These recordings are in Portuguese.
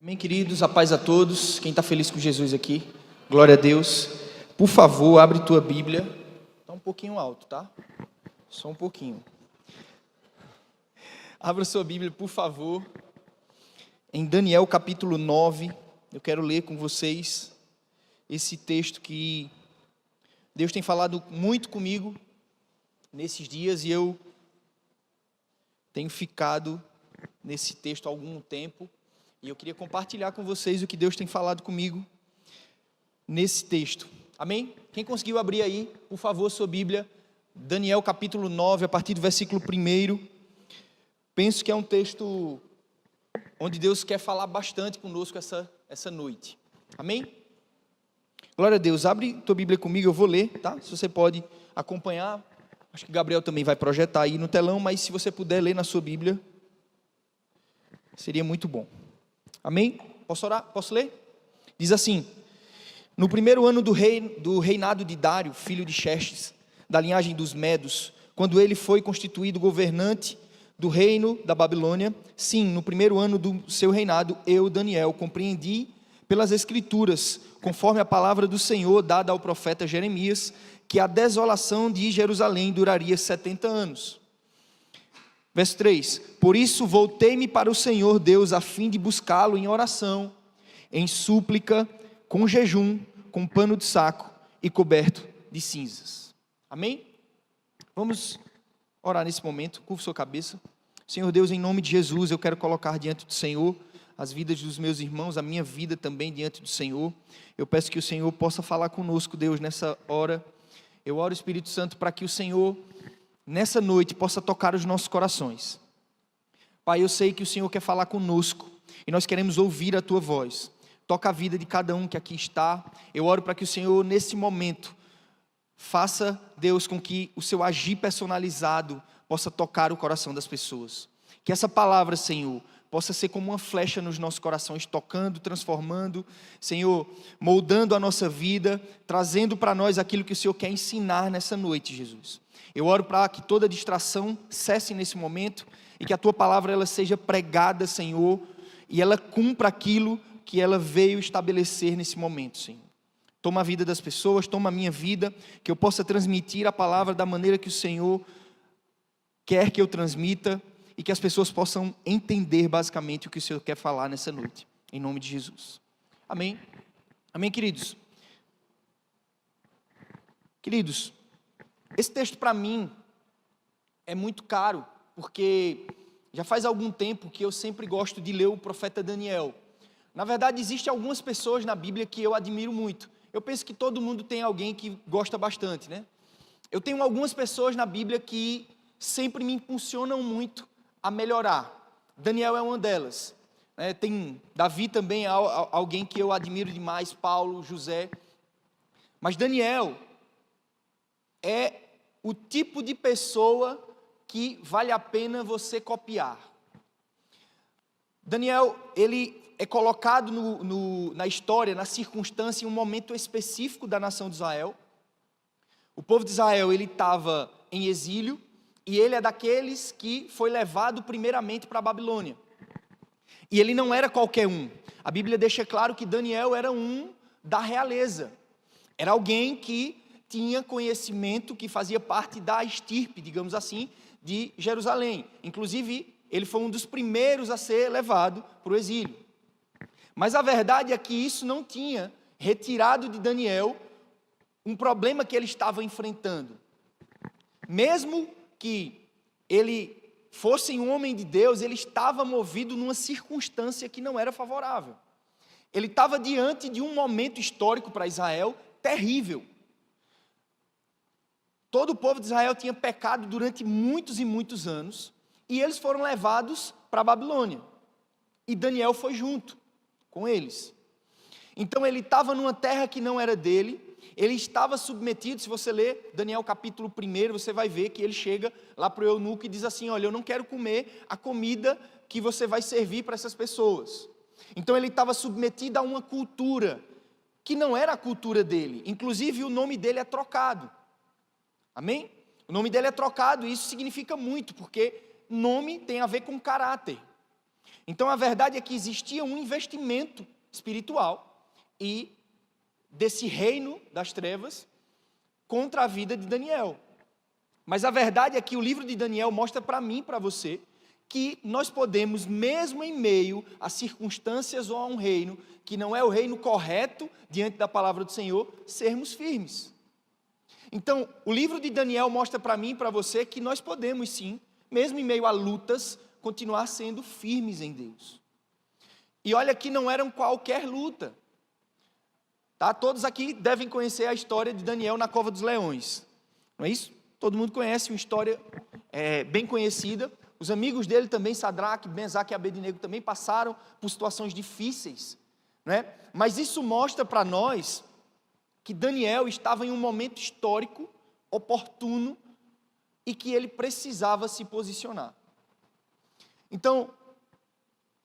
Amém, queridos, a paz a todos. Quem está feliz com Jesus aqui, glória a Deus. Por favor, abre tua Bíblia. Está um pouquinho alto, tá? Só um pouquinho. Abra sua Bíblia, por favor, em Daniel capítulo 9. Eu quero ler com vocês esse texto que Deus tem falado muito comigo nesses dias e eu tenho ficado nesse texto há algum tempo. E eu queria compartilhar com vocês o que Deus tem falado comigo nesse texto. Amém? Quem conseguiu abrir aí, por favor, sua Bíblia, Daniel capítulo 9, a partir do versículo 1. Penso que é um texto onde Deus quer falar bastante conosco essa noite. Amém? Glória a Deus. Abre tua Bíblia comigo, eu vou ler, tá? Se você pode acompanhar. Acho que Gabriel também vai projetar aí no telão, mas se você puder ler na sua Bíblia, seria muito bom. Amém? Posso orar? Posso ler? Diz assim: no primeiro ano do reinado de Dário, filho de Xerxes, da linhagem dos Medos, quando ele foi constituído governante do reino da Babilônia, sim, no primeiro ano do seu reinado, eu, Daniel, compreendi pelas Escrituras, conforme a palavra do Senhor dada ao profeta Jeremias, que a desolação de Jerusalém duraria 70 anos. Verso 3, por isso voltei-me para o Senhor Deus, a fim de buscá-lo em oração, em súplica, com jejum, com pano de saco e coberto de cinzas. Amém? Vamos orar nesse momento, curva sua cabeça. Senhor Deus, em nome de Jesus, eu quero colocar diante do Senhor as vidas dos meus irmãos, a minha vida também diante do Senhor. Eu peço que o Senhor possa falar conosco, Deus, nessa hora. Eu oro, Espírito Santo, para que o Senhor nessa noite possa tocar os nossos corações. Pai, eu sei que o Senhor quer falar conosco e nós queremos ouvir a Tua voz. Toca a vida de cada um que aqui está. Eu oro para que o Senhor, nesse momento, faça, Deus, com que o Seu agir personalizado possa tocar o coração das pessoas. Que essa palavra, Senhor, possa ser como uma flecha nos nossos corações, tocando, transformando, Senhor, moldando a nossa vida, trazendo para nós aquilo que o Senhor quer ensinar nessa noite, Jesus. Eu oro para que toda distração cesse nesse momento e que a Tua palavra ela seja pregada, Senhor, e ela cumpra aquilo que ela veio estabelecer nesse momento, Senhor. Toma a vida das pessoas, toma a minha vida, que eu possa transmitir a palavra da maneira que o Senhor quer que eu transmita e que as pessoas possam entender basicamente o que o Senhor quer falar nessa noite, em nome de Jesus. Amém? Amém, queridos? Queridos, esse texto para mim é muito caro, porque já faz algum tempo que eu sempre gosto de ler o profeta Daniel. Na verdade, existem algumas pessoas na Bíblia que eu admiro muito. Eu penso que todo mundo tem alguém que gosta bastante, né? Eu tenho algumas pessoas na Bíblia que sempre me impulsionam muito a melhorar. Daniel é uma delas. Tem Davi também, alguém que eu admiro demais, Paulo, José. Mas Daniel é o tipo de pessoa que vale a pena você copiar. Daniel, ele é colocado na história, na circunstância, em um momento específico da nação de Israel. O povo de Israel, ele estava em exílio, e ele é daqueles que foi levado primeiramente para a Babilônia. E ele não era qualquer um. A Bíblia deixa claro que Daniel era um da realeza. Era alguém que tinha conhecimento, que fazia parte da estirpe, digamos assim, de Jerusalém. Inclusive, ele foi um dos primeiros a ser levado para o exílio. Mas a verdade é que isso não tinha retirado de Daniel um problema que ele estava enfrentando. Mesmo que ele fosse um homem de Deus, ele estava movido numa circunstância que não era favorável. Ele estava diante de um momento histórico para Israel terrível. Todo o povo de Israel tinha pecado durante muitos e muitos anos, e eles foram levados para a Babilônia. E Daniel foi junto com eles. Então ele estava numa terra que não era dele, ele estava submetido. Se você ler Daniel capítulo 1, você vai ver que ele chega lá para o eunuco e diz assim: olha, eu não quero comer a comida que você vai servir para essas pessoas. Então ele estava submetido a uma cultura que não era a cultura dele. Inclusive o nome dele é trocado. Amém? O nome dele é trocado e isso significa muito, porque nome tem a ver com caráter. Então a verdade é que existia um investimento espiritual e desse reino das trevas contra a vida de Daniel. Mas a verdade é que o livro de Daniel mostra para mim e para você que nós podemos, mesmo em meio a circunstâncias ou a um reino que não é o reino correto diante da palavra do Senhor, sermos firmes. Então, o livro de Daniel mostra para mim e para você que nós podemos sim, mesmo em meio a lutas, continuar sendo firmes em Deus. E olha que não eram qualquer luta. Tá? Todos aqui devem conhecer a história de Daniel na Cova dos Leões. Não é isso? Todo mundo conhece uma história bem conhecida. Os amigos dele também, Sadraque, Mesaque e Abednego, também passaram por situações difíceis, né? Mas isso mostra para nós que Daniel estava em um momento histórico, oportuno, e que ele precisava se posicionar. Então,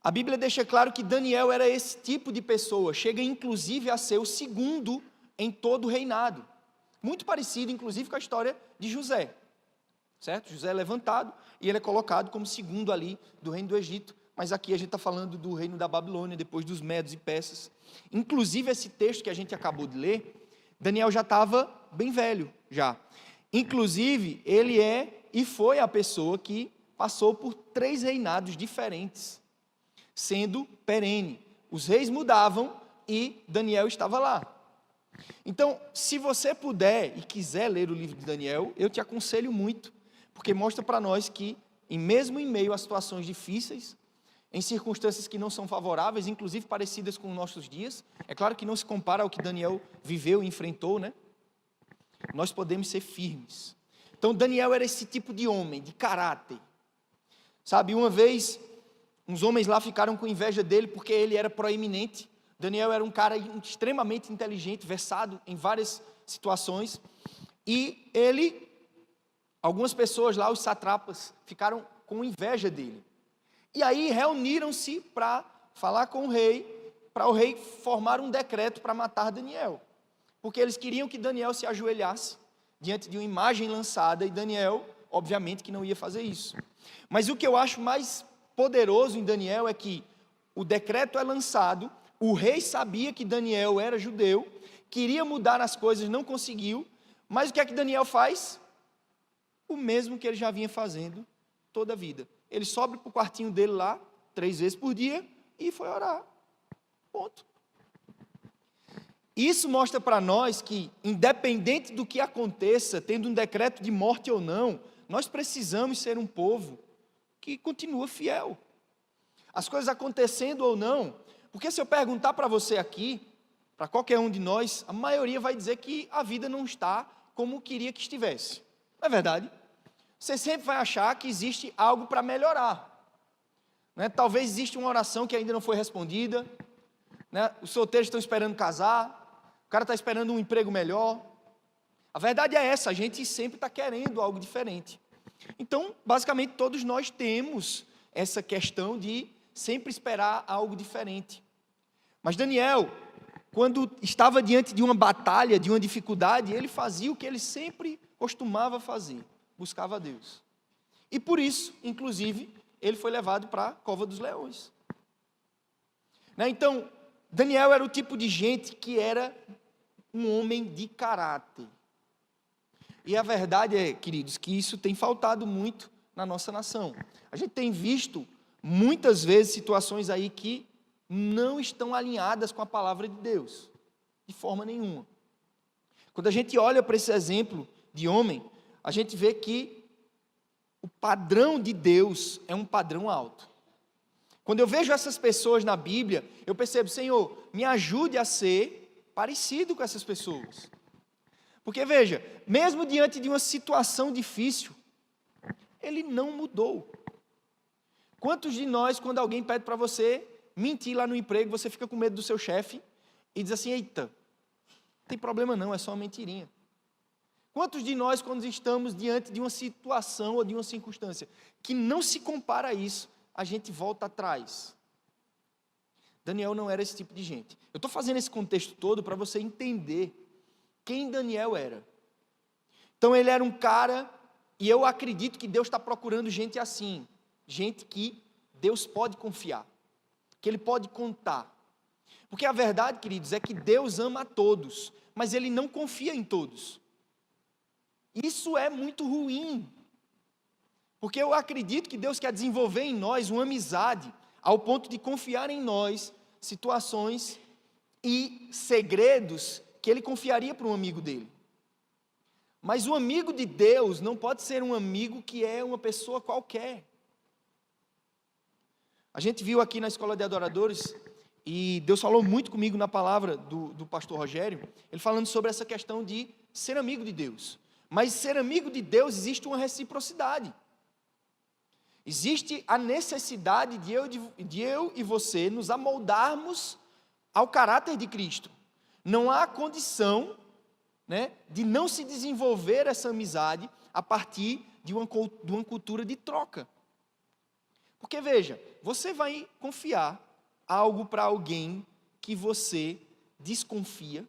a Bíblia deixa claro que Daniel era esse tipo de pessoa, chega inclusive a ser o segundo em todo o reinado. Muito parecido, inclusive, com a história de José. Certo? José é levantado e ele é colocado como segundo ali do reino do Egito, mas aqui a gente está falando do reino da Babilônia, depois dos medos e persas. Inclusive esse texto que a gente acabou de ler, Daniel já estava bem velho, já. Inclusive ele é e foi a pessoa que passou por 3 reinados diferentes, sendo perene. Os reis mudavam e Daniel estava lá. Então, se você puder e quiser ler o livro de Daniel, eu te aconselho muito, porque mostra para nós que, mesmo em meio a situações difíceis, em circunstâncias que não são favoráveis, inclusive parecidas com os nossos dias, é claro que não se compara ao que Daniel viveu e enfrentou, né? Nós podemos ser firmes. Então Daniel era esse tipo de homem, de caráter. Sabe, uma vez, uns homens lá ficaram com inveja dele porque ele era proeminente. Daniel era um cara extremamente inteligente, versado em várias situações, e algumas pessoas lá, os satrapas, ficaram com inveja dele. E aí reuniram-se para falar com o rei, para o rei formar um decreto para matar Daniel. Porque eles queriam que Daniel se ajoelhasse diante de uma imagem lançada, e Daniel, obviamente, que não ia fazer isso. Mas o que eu acho mais poderoso em Daniel é que o decreto é lançado, o rei sabia que Daniel era judeu, queria mudar as coisas, não conseguiu, mas o que é que Daniel faz? O mesmo que ele já vinha fazendo toda a vida. Ele sobe para o quartinho dele lá, 3 vezes por dia, e foi orar. Ponto. Isso mostra para nós que, independente do que aconteça, tendo um decreto de morte ou não, nós precisamos ser um povo que continua fiel. As coisas acontecendo ou não, porque se eu perguntar para você aqui, para qualquer um de nós, a maioria vai dizer que a vida não está como queria que estivesse. Não é verdade? Você sempre vai achar que existe algo para melhorar, né? Talvez exista uma oração que ainda não foi respondida, né? Os solteiros estão esperando casar, o cara está esperando um emprego melhor. A verdade é essa, a gente sempre está querendo algo diferente. Então, basicamente, todos nós temos essa questão de sempre esperar algo diferente. Mas Daniel, quando estava diante de uma batalha, de uma dificuldade, ele fazia o que ele sempre costumava fazer, buscava a Deus. E por isso, inclusive, ele foi levado para a Cova dos Leões. Né? Então, Daniel era o tipo de gente que era um homem de caráter. E a verdade é, queridos, que isso tem faltado muito na nossa nação. A gente tem visto, muitas vezes, situações aí que não estão alinhadas com a palavra de Deus, de forma nenhuma. Quando a gente olha para esse exemplo de homem, a gente vê que o padrão de Deus é um padrão alto. Quando eu vejo essas pessoas na Bíblia, eu percebo, Senhor, me ajude a ser parecido com essas pessoas. Porque veja, mesmo diante de uma situação difícil, ele não mudou. Quantos de nós, quando alguém pede para você mentir lá no emprego, você fica com medo do seu chefe e diz assim, eita, não tem problema não, é só uma mentirinha. Quantos de nós, quando estamos diante de uma situação ou de uma circunstância que não se compara a isso, a gente volta atrás? Daniel não era esse tipo de gente. Eu estou fazendo esse contexto todo para você entender quem Daniel era. Então ele era um cara, e eu acredito que Deus está procurando gente assim, gente que Deus pode confiar. que ele pode contar. Porque a verdade, queridos, é que Deus ama a todos, mas Ele não confia em todos. Isso é muito ruim. Porque eu acredito que Deus quer desenvolver em nós uma amizade, ao ponto de confiar em nós situações e segredos que Ele confiaria para um amigo dele. Mas o amigo de Deus não pode ser um amigo que é uma pessoa qualquer. A gente viu aqui na Escola de Adoradores, e Deus falou muito comigo na palavra do pastor Rogério, ele falando sobre essa questão de ser amigo de Deus. Mas ser amigo de Deus existe uma reciprocidade. Existe a necessidade de eu e você nos amoldarmos ao caráter de Cristo. Não há condição, de não se desenvolver essa amizade a partir de uma cultura de troca. Porque veja, você vai confiar algo para alguém que você desconfia.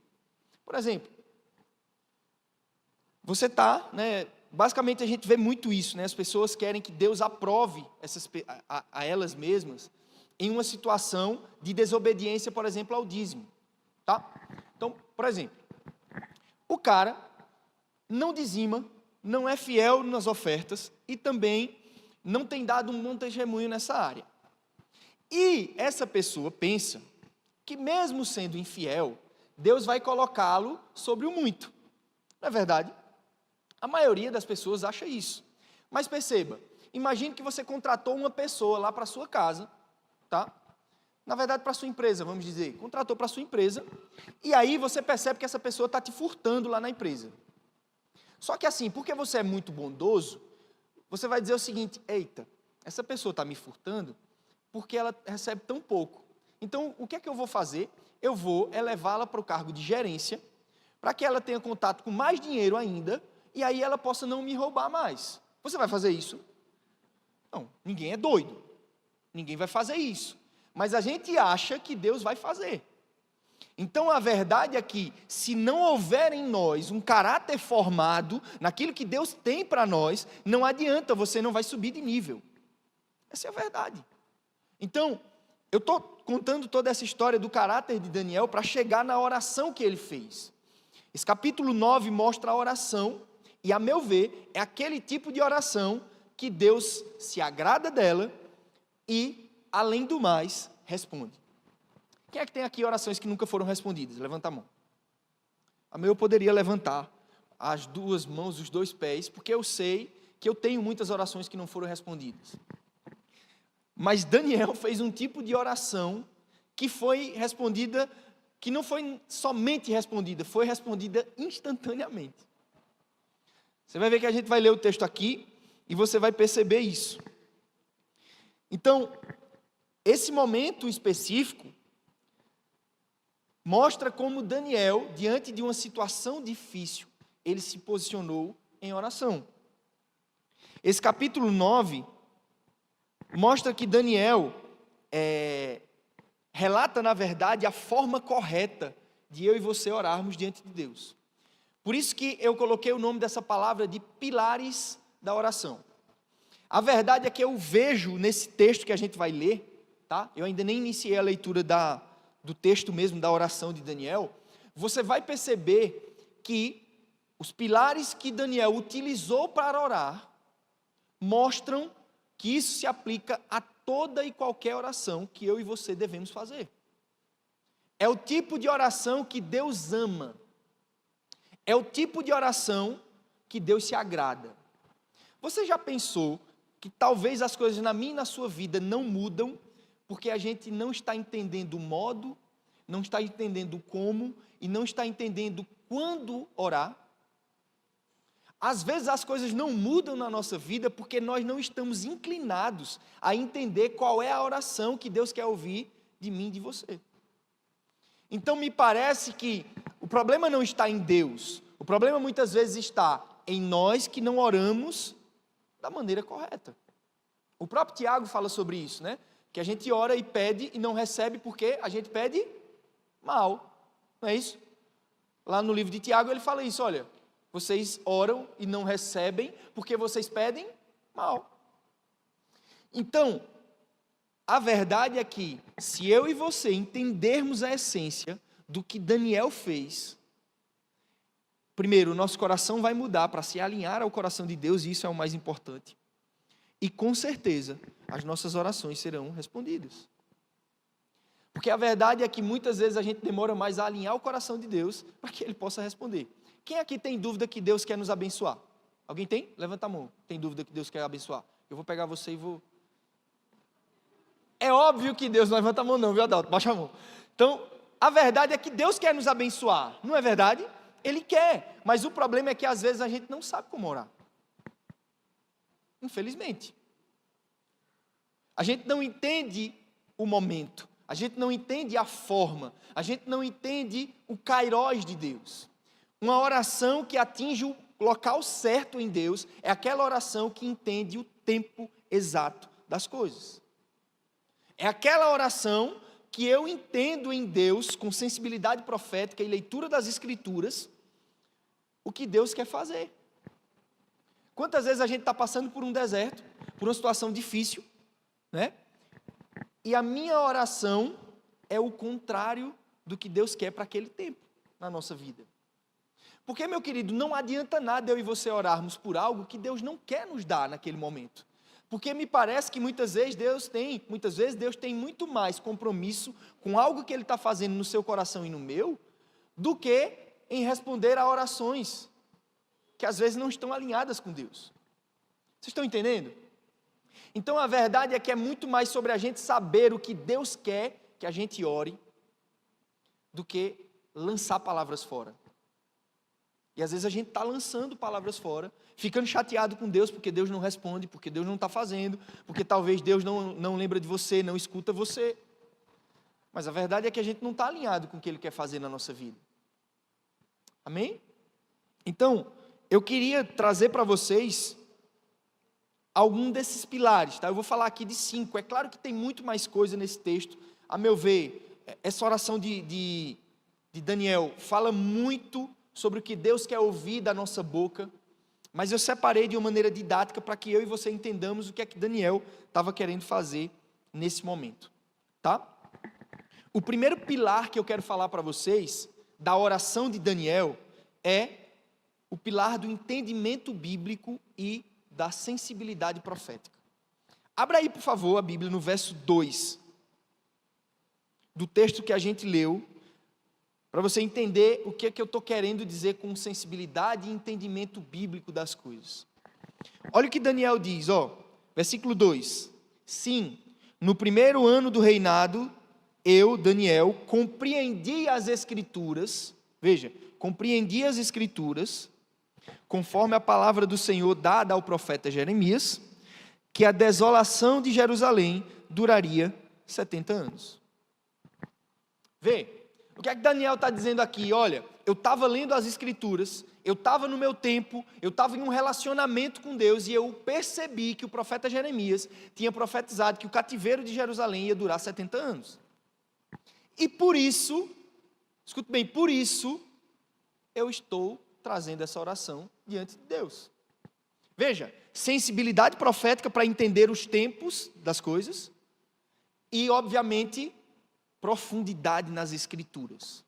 Por exemplo, você está, basicamente a gente vê muito isso, as pessoas querem que Deus aprove a elas mesmas em uma situação de desobediência, por exemplo, ao dízimo. Tá? Então, por exemplo, o cara não dizima, não é fiel nas ofertas e também não tem dado um bom testemunho nessa área. E essa pessoa pensa que mesmo sendo infiel, Deus vai colocá-lo sobre o muito. Não é verdade? A maioria das pessoas acha isso. Mas perceba, imagine que você contratou uma pessoa lá para a sua casa, tá? Na verdade, para a sua empresa, vamos dizer. Contratou para a sua empresa, e aí você percebe que essa pessoa está te furtando lá na empresa. Só que assim, porque você é muito bondoso, você vai dizer o seguinte: eita, essa pessoa está me furtando porque ela recebe tão pouco. Então, o que é que eu vou fazer? Eu vou elevá-la para o cargo de gerência, para que ela tenha contato com mais dinheiro ainda, e aí ela possa não me roubar mais. Você vai fazer isso? Não, ninguém é doido. Ninguém vai fazer isso. Mas a gente acha que Deus vai fazer. Então, a verdade é que, se não houver em nós um caráter formado naquilo que Deus tem para nós, não adianta, você não vai subir de nível. Essa é a verdade. Então, eu estou contando toda essa história do caráter de Daniel para chegar na oração que ele fez. Esse capítulo 9 mostra a oração, e a meu ver, é aquele tipo de oração que Deus se agrada dela e, além do mais, responde. Quem é que tem aqui orações que nunca foram respondidas? Levanta a mão. Eu poderia levantar as duas mãos, os dois pés, porque eu sei que eu tenho muitas orações que não foram respondidas. Mas Daniel fez um tipo de oração que foi respondida, que não foi somente respondida, foi respondida instantaneamente. Você vai ver que a gente vai ler o texto aqui e você vai perceber isso. Então, esse momento específico mostra como Daniel, diante de uma situação difícil, ele se posicionou em oração. Esse capítulo 9 mostra que Daniel relata, na verdade, a forma correta de eu e você orarmos diante de Deus. Por isso que eu coloquei o nome dessa palavra de pilares da oração. A verdade é que eu vejo nesse texto que a gente vai ler, tá? Eu ainda nem iniciei a leitura do texto mesmo, da oração de Daniel. Você vai perceber que os pilares que Daniel utilizou para orar mostram que isso se aplica a toda e qualquer oração que eu e você devemos fazer. É o tipo de oração que Deus ama. É o tipo de oração que Deus se agrada. Você já pensou que talvez as coisas na minha e na sua vida não mudam porque a gente não está entendendo o modo, não está entendendo como e não está entendendo quando orar? Às vezes as coisas não mudam na nossa vida porque nós não estamos inclinados a entender qual é a oração que Deus quer ouvir de mim e de você. Então me parece que o problema não está em Deus, o problema muitas vezes está em nós que não oramos da maneira correta. O próprio Tiago fala sobre isso, que a gente ora e pede e não recebe porque a gente pede mal, não é isso? Lá no livro de Tiago ele fala isso: olha, vocês oram e não recebem porque vocês pedem mal. Então, a verdade é que, se eu e você entendermos a essência do que Daniel fez, primeiro, o nosso coração vai mudar para se alinhar ao coração de Deus, e isso é o mais importante. E com certeza, as nossas orações serão respondidas. Porque a verdade é que muitas vezes a gente demora mais a alinhar o coração de Deus para que Ele possa responder. Quem aqui tem dúvida que Deus quer nos abençoar? Alguém tem? Levanta a mão. Tem dúvida que Deus quer abençoar? Eu vou pegar você e vou... É óbvio que Deus não levanta a mão não, viu, Adalto? Baixa a mão. Então, a verdade é que Deus quer nos abençoar, não é verdade? Ele quer, mas o problema é que às vezes a gente não sabe como orar. Infelizmente. A gente não entende o momento, a gente não entende a forma, a gente não entende o kairós de Deus. Uma oração que atinge o local certo em Deus é aquela oração que entende o tempo exato das coisas. É aquela oração que eu entendo em Deus, com sensibilidade profética e leitura das Escrituras, o que Deus quer fazer. Quantas vezes a gente está passando por um deserto, por uma situação difícil, né? E a minha oração é o contrário do que Deus quer para aquele tempo na nossa vida. Porque, meu querido, não adianta nada eu e você orarmos por algo que Deus não quer nos dar naquele momento. Porque me parece que muitas vezes Deus tem muito mais compromisso com algo que Ele está fazendo no seu coração e no meu, do que em responder a orações que às vezes não estão alinhadas com Deus. Vocês estão entendendo? Então a verdade é que é muito mais sobre a gente saber o que Deus quer que a gente ore, do que lançar palavras fora. E às vezes a gente está lançando palavras fora, ficando chateado com Deus, porque Deus não responde, porque Deus não está fazendo, porque talvez Deus não lembra de você, não escuta você. Mas a verdade é que a gente não está alinhado com o que Ele quer fazer na nossa vida. Amém? Então, eu queria trazer para vocês algum desses pilares, tá? Eu vou falar aqui de 5, é claro que tem muito mais coisa nesse texto, a meu ver, essa oração de Daniel fala muito sobre o que Deus quer ouvir da nossa boca, mas eu separei de uma maneira didática para que eu e você entendamos o que é que Daniel estava querendo fazer nesse momento, tá? O primeiro pilar que eu quero falar para vocês, da oração de Daniel, é o pilar do entendimento bíblico e da sensibilidade profética. Abra aí, por favor, a Bíblia no verso 2, do texto que a gente leu, para você entender o que é que eu estou querendo dizer com sensibilidade e entendimento bíblico das coisas. Olha o que Daniel diz, versículo 2. Sim, no primeiro ano do reinado, eu, Daniel, compreendi as Escrituras, veja, compreendi as Escrituras, conforme a palavra do Senhor dada ao profeta Jeremias, que a desolação de Jerusalém duraria 70 anos. Vê, o que é que Daniel está dizendo aqui? Olha, eu estava lendo as Escrituras, eu estava no meu tempo, eu estava em um relacionamento com Deus, e eu percebi que o profeta Jeremias tinha profetizado que o cativeiro de Jerusalém ia durar 70 anos. E por isso, escute bem, por isso, eu estou trazendo essa oração diante de Deus. Veja, sensibilidade profética para entender os tempos das coisas e, obviamente, profundidade nas Escrituras.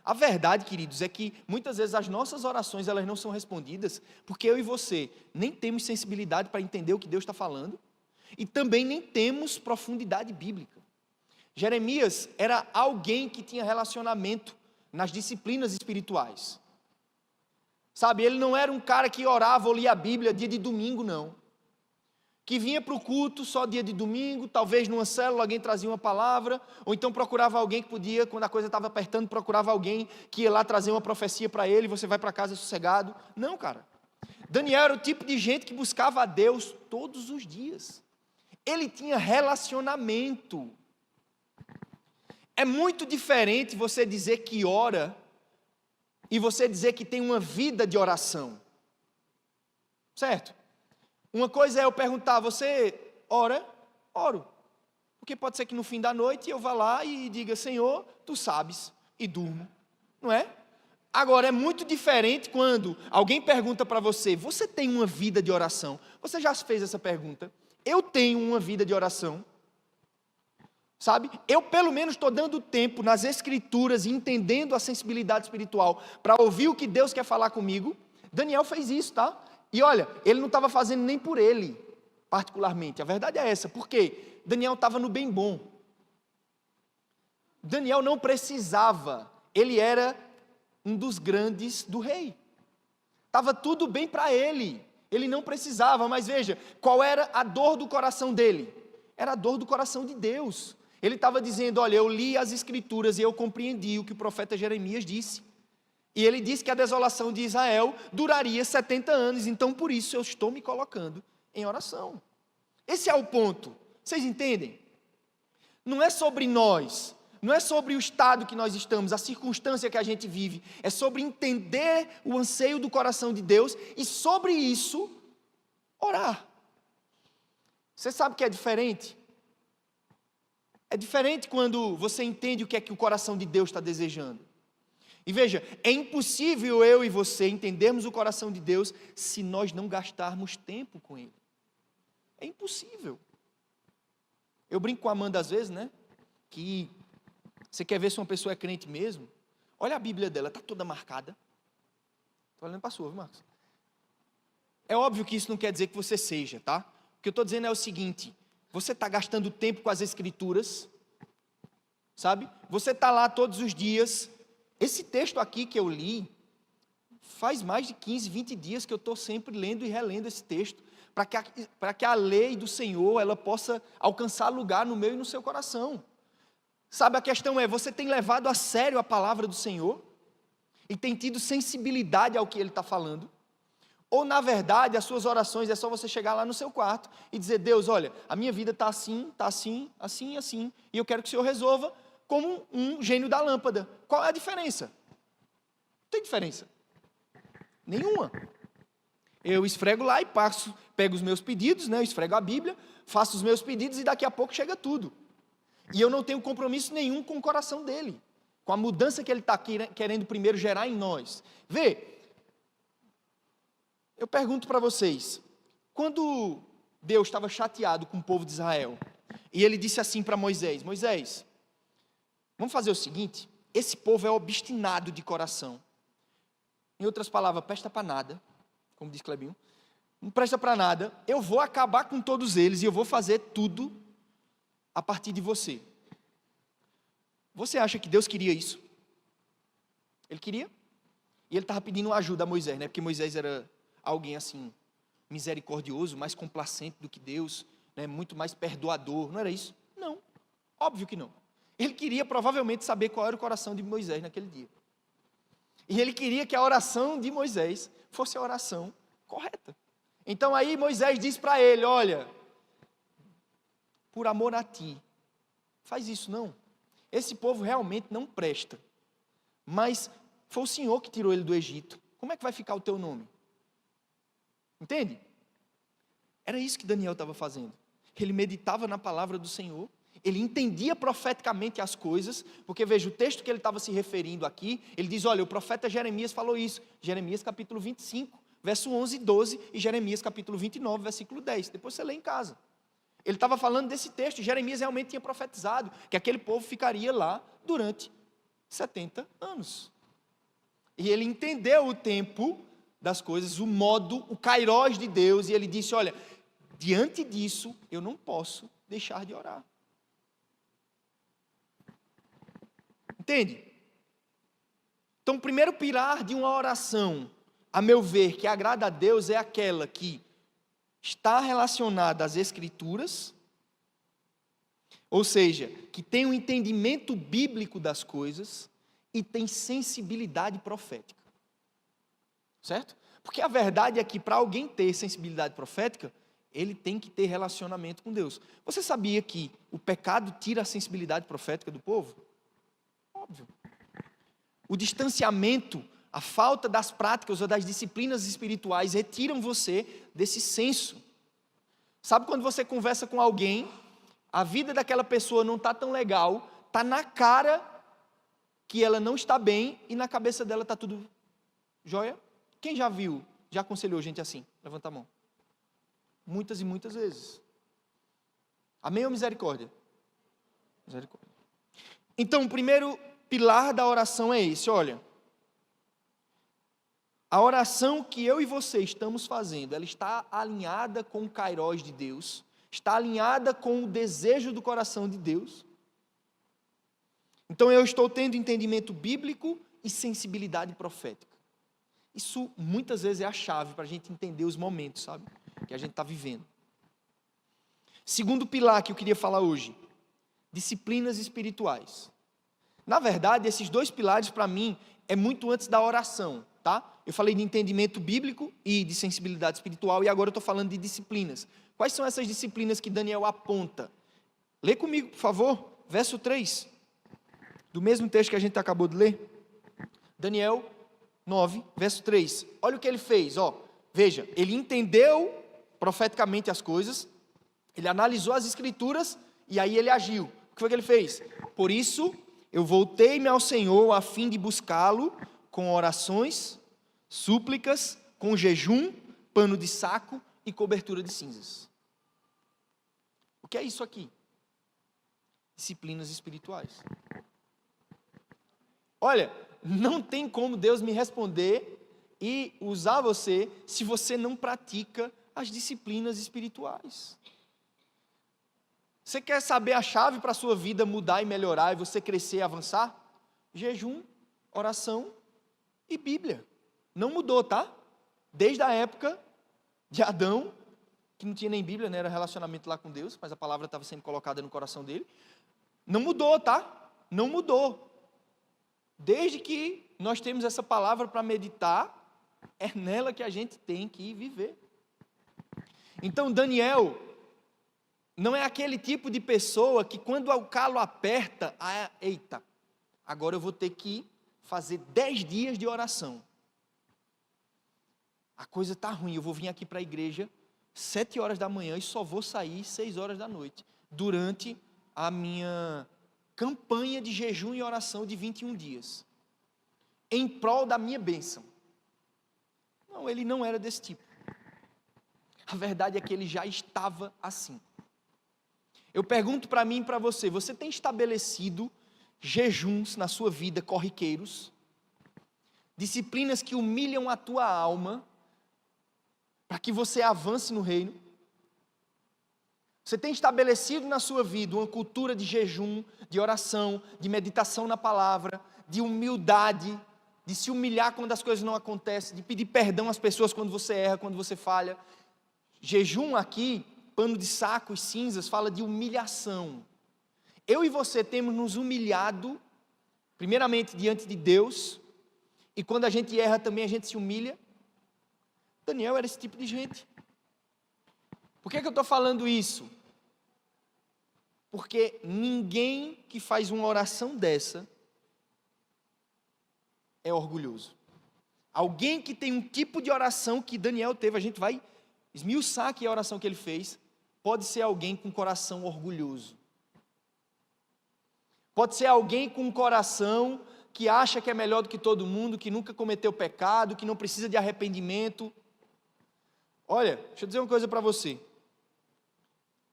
A verdade, queridos, é que muitas vezes as nossas orações elas não são respondidas porque eu e você nem temos sensibilidade para entender o que Deus está falando e também nem temos profundidade bíblica. Jeremias era alguém que tinha relacionamento nas disciplinas espirituais. Sabe, ele não era um cara que orava ou lia a Bíblia dia de domingo, não. Que vinha para o culto só dia de domingo, talvez numa célula alguém trazia uma palavra, ou então procurava alguém que podia, quando a coisa estava apertando, procurava alguém que ia lá trazer uma profecia para ele, e você vai para casa sossegado. Não, cara. Daniel era o tipo de gente que buscava a Deus todos os dias. Ele tinha relacionamento. É muito diferente você dizer que ora e você dizer que tem uma vida de oração. Certo? Uma coisa é eu perguntar, você ora? Oro. Porque pode ser que no fim da noite eu vá lá e diga, Senhor, tu sabes, e durmo. Não é? Agora, é muito diferente quando alguém pergunta para você, você tem uma vida de oração? Você já fez essa pergunta? Eu tenho uma vida de oração. Sabe? Eu pelo menos estou dando tempo nas escrituras e entendendo a sensibilidade espiritual para ouvir o que Deus quer falar comigo. Daniel fez isso, tá? E olha, ele não estava fazendo nem por ele, particularmente. A verdade é essa. Por quê? Daniel estava no bem bom. Daniel não precisava. Ele era um dos grandes do rei. Estava tudo bem para ele. Ele não precisava, mas veja, qual era a dor do coração dele? Era a dor do coração de Deus. Ele estava dizendo, olha, eu li as escrituras e eu compreendi o que o profeta Jeremias disse. E ele disse que a desolação de Israel duraria 70 anos, então por isso eu estou me colocando em oração. Esse é o ponto, vocês entendem? Não é sobre nós, não é sobre o estado que nós estamos, a circunstância que a gente vive, é sobre entender o anseio do coração de Deus e sobre isso, orar. Você sabe que é diferente? É diferente quando você entende o que é que o coração de Deus está desejando. E veja, é impossível eu e você entendermos o coração de Deus se nós não gastarmos tempo com Ele. É impossível. Eu brinco com a Amanda às vezes, né? Que você quer ver se uma pessoa é crente mesmo? Olha a Bíblia dela, está toda marcada. Estou olhando para a sua, viu, Marcos? É óbvio que isso não quer dizer que você seja, tá? O que eu estou dizendo é o seguinte: você está gastando tempo com as escrituras, sabe? Você está lá todos os dias. Esse texto aqui que eu li, faz mais de 15, 20 dias que eu estou sempre lendo e relendo esse texto, para que a lei do Senhor, ela possa alcançar lugar no meu e no seu coração. Sabe, a questão é, você tem levado a sério a palavra do Senhor? E tem tido sensibilidade ao que Ele está falando? Ou, na verdade, as suas orações é só você chegar lá no seu quarto e dizer, Deus, olha, a minha vida está assim, assim, assim, e eu quero que o Senhor resolva como um gênio da lâmpada. Qual é a diferença? Não tem diferença. Nenhuma. Eu esfrego lá e pego os meus pedidos, né, eu esfrego a Bíblia, faço os meus pedidos e daqui a pouco chega tudo. E eu não tenho compromisso nenhum com o coração dele, com a mudança que ele está querendo primeiro gerar em nós. Vê, eu pergunto para vocês, quando Deus estava chateado com o povo de Israel, e ele disse assim para Moisés, Moisés, vamos fazer o seguinte, esse povo é obstinado de coração. Em outras palavras, presta para nada, como diz Clebinho, não presta para nada, eu vou acabar com todos eles e eu vou fazer tudo a partir de você. Você acha que Deus queria isso? Ele queria? E ele estava pedindo ajuda a Moisés, né? Porque Moisés era alguém assim, misericordioso, mais complacente do que Deus, né? Muito mais perdoador, não era isso? Não, óbvio que não. Ele queria provavelmente saber qual era o coração de Moisés naquele dia. E ele queria que a oração de Moisés fosse a oração correta. Então aí Moisés diz para ele, olha, por amor a ti, faz isso não. Esse povo realmente não presta. Mas foi o Senhor que tirou ele do Egito. Como é que vai ficar o teu nome? Entende? Era isso que Daniel estava fazendo. Ele meditava na palavra do Senhor. Ele entendia profeticamente as coisas. Porque veja, o texto que ele estava se referindo aqui, ele diz, olha, o profeta Jeremias falou isso. Jeremias capítulo 25, verso 11 e 12. E Jeremias capítulo 29, versículo 10. Depois você lê em casa. Ele estava falando desse texto, Jeremias realmente tinha profetizado que aquele povo ficaria lá durante 70 anos. E ele entendeu o tempo das coisas, o modo, o kairós de Deus, e ele disse, olha, diante disso, eu não posso deixar de orar. Entende? Então, o primeiro pilar de uma oração, a meu ver, que agrada a Deus, é aquela que está relacionada às Escrituras, ou seja, que tem um entendimento bíblico das coisas e tem sensibilidade profética. Certo? Porque a verdade é que para alguém ter sensibilidade profética, ele tem que ter relacionamento com Deus. Você sabia que o pecado tira a sensibilidade profética do povo? Óbvio. O distanciamento, a falta das práticas ou das disciplinas espirituais retiram você desse senso. Sabe quando você conversa com alguém, a vida daquela pessoa não está tão legal, está na cara que ela não está bem e na cabeça dela está tudo jóia? Quem já viu, já aconselhou gente assim? Levanta a mão. Muitas e muitas vezes. Amém ou misericórdia? Misericórdia. Então, o primeiro pilar da oração é esse, olha. A oração que eu e você estamos fazendo, ela está alinhada com o kairós de Deus, está alinhada com o desejo do coração de Deus. Então eu estou tendo entendimento bíblico e sensibilidade profética. Isso muitas vezes é a chave para a gente entender os momentos, sabe, que a gente está vivendo. Segundo pilar que eu queria falar hoje, disciplinas espirituais. Na verdade, esses dois pilares para mim é muito antes da oração, tá? Eu falei de entendimento bíblico e de sensibilidade espiritual e agora eu estou falando de disciplinas. Quais são essas disciplinas que Daniel aponta? Lê comigo, por favor, verso 3, do mesmo texto que a gente acabou de ler. Daniel 9, verso 3. Olha o que ele fez, ó. Veja, ele entendeu profeticamente as coisas, ele analisou as escrituras e aí ele agiu. O que foi que ele fez? Por isso, eu voltei-me ao Senhor a fim de buscá-lo com orações, súplicas, com jejum, pano de saco e cobertura de cinzas. O que é isso aqui? Disciplinas espirituais. Olha, não tem como Deus me responder e usar você se você não pratica as disciplinas espirituais. Você quer saber a chave para a sua vida mudar e melhorar e você crescer e avançar? Jejum, oração e Bíblia. Não mudou, tá? Desde a época de Adão, que não tinha nem Bíblia, né? Era relacionamento lá com Deus, mas a palavra estava sendo colocada no coração dele. Não mudou, tá? Não mudou. Desde que nós temos essa palavra para meditar, é nela que a gente tem que viver. Então Daniel não é aquele tipo de pessoa que quando o calo aperta, eita, agora eu vou ter que fazer 10 dias de oração. A coisa está ruim, eu vou vir aqui para a igreja 7 horas da manhã e só vou sair 6 horas da noite, durante a minha campanha de jejum e oração de 21 dias, em prol da minha bênção. Não, ele não era desse tipo. A verdade é que ele já estava assim. Eu pergunto para mim e para você, você tem estabelecido jejuns na sua vida corriqueiros? Disciplinas que humilham a tua alma, para que você avance no reino? Você tem estabelecido na sua vida uma cultura de jejum, de oração, de meditação na palavra, de humildade, de se humilhar quando as coisas não acontecem, de pedir perdão às pessoas quando você erra, quando você falha? Jejum aqui, pano de saco e cinzas, fala de humilhação. Eu e você temos nos humilhado, primeiramente diante de Deus, e quando a gente erra também a gente se humilha. Daniel era esse tipo de gente. Por que eu estou falando isso? Porque ninguém que faz uma oração dessa é orgulhoso. Alguém que tem um tipo de oração que Daniel teve, a gente vai esmiuçar aqui a oração que ele fez, pode ser alguém com coração orgulhoso. Pode ser alguém com um coração que acha que é melhor do que todo mundo, que nunca cometeu pecado, que não precisa de arrependimento. Olha, deixa eu dizer uma coisa para você.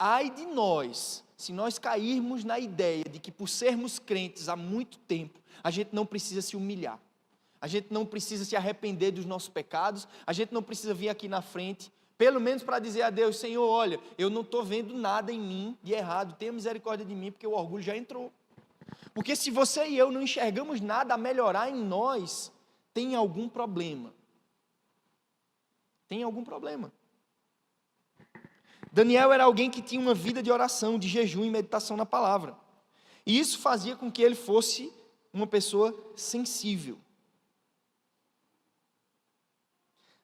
Ai de nós, se nós cairmos na ideia de que por sermos crentes há muito tempo, a gente não precisa se humilhar. A gente não precisa se arrepender dos nossos pecados, a gente não precisa vir aqui na frente, pelo menos para dizer a Deus, Senhor, olha, eu não estou vendo nada em mim de errado, tenha misericórdia de mim, porque o orgulho já entrou. Porque se você e eu não enxergamos nada a melhorar em nós, tem algum problema. Tem algum problema. Daniel era alguém que tinha uma vida de oração, de jejum e meditação na palavra. E isso fazia com que ele fosse uma pessoa sensível.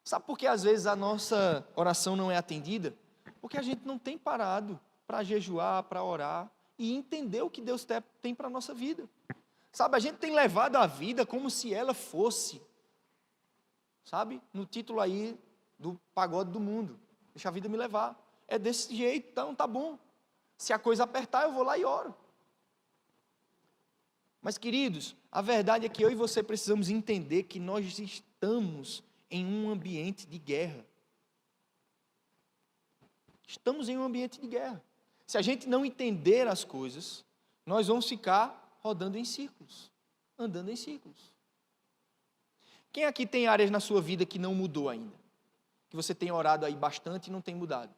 Sabe por que às vezes a nossa oração não é atendida? Porque a gente não tem parado para jejuar, para orar e entender o que Deus tem para a nossa vida. Sabe, a gente tem levado a vida como se ela fosse, sabe, no título aí do pagode do mundo, deixa a vida me levar. É desse jeito, então tá bom. Se a coisa apertar, eu vou lá e oro. Mas queridos, a verdade é que eu e você precisamos entender que nós estamos em um ambiente de guerra. Estamos em um ambiente de guerra. Se a gente não entender as coisas, nós vamos ficar rodando em círculos, andando em círculos. Quem aqui tem áreas na sua vida que não mudou ainda? Que você tem orado aí bastante e não tem mudado?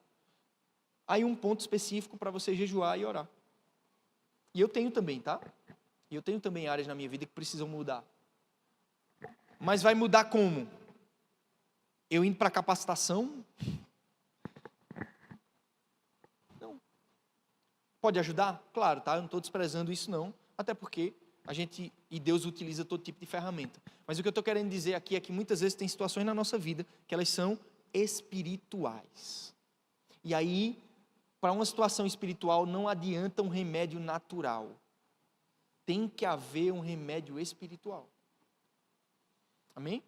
Aí um ponto específico para você jejuar e orar. E eu tenho também, tá? E eu tenho também áreas na minha vida que precisam mudar. Mas vai mudar como? Eu indo para capacitação? Não. Pode ajudar? Claro, tá? Eu não estou desprezando isso não. Até porque Deus utiliza todo tipo de ferramenta. Mas o que eu estou querendo dizer aqui é que muitas vezes tem situações na nossa vida que elas são espirituais. E aí, para uma situação espiritual, não adianta um remédio natural. Tem que haver um remédio espiritual. Amém?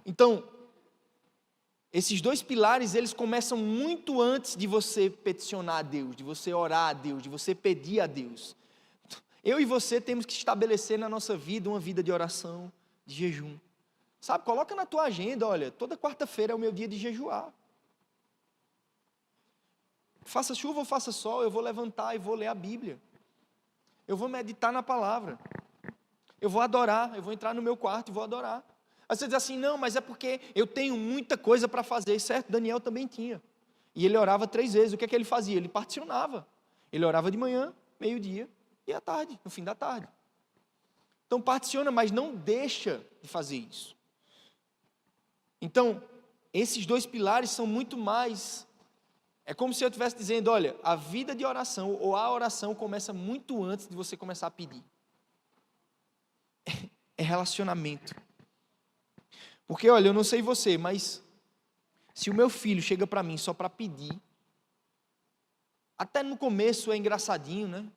Então, esses dois pilares, eles começam muito antes de você peticionar a Deus, de você orar a Deus, de você pedir a Deus. Eu e você temos que estabelecer na nossa vida uma vida de oração, de jejum. Sabe, coloca na tua agenda, olha, toda quarta-feira é o meu dia de jejuar. Faça chuva ou faça sol, eu vou levantar e vou ler a Bíblia. Eu vou meditar na palavra. Eu vou adorar, eu vou entrar no meu quarto e vou adorar. Aí você diz assim, não, mas é porque eu tenho muita coisa para fazer, certo? Daniel também tinha. E ele orava 3 vezes, o que é que ele fazia? Ele particionava. Ele orava de manhã, meio-dia e à tarde, no fim da tarde. Então particiona, mas não deixa de fazer isso. Então, esses dois pilares são muito mais... É como se eu estivesse dizendo, olha, a vida de oração ou a oração começa muito antes de você começar a pedir. É relacionamento. Porque, olha, eu não sei você, mas se o meu filho chega para mim só para pedir, até no começo é engraçadinho, né?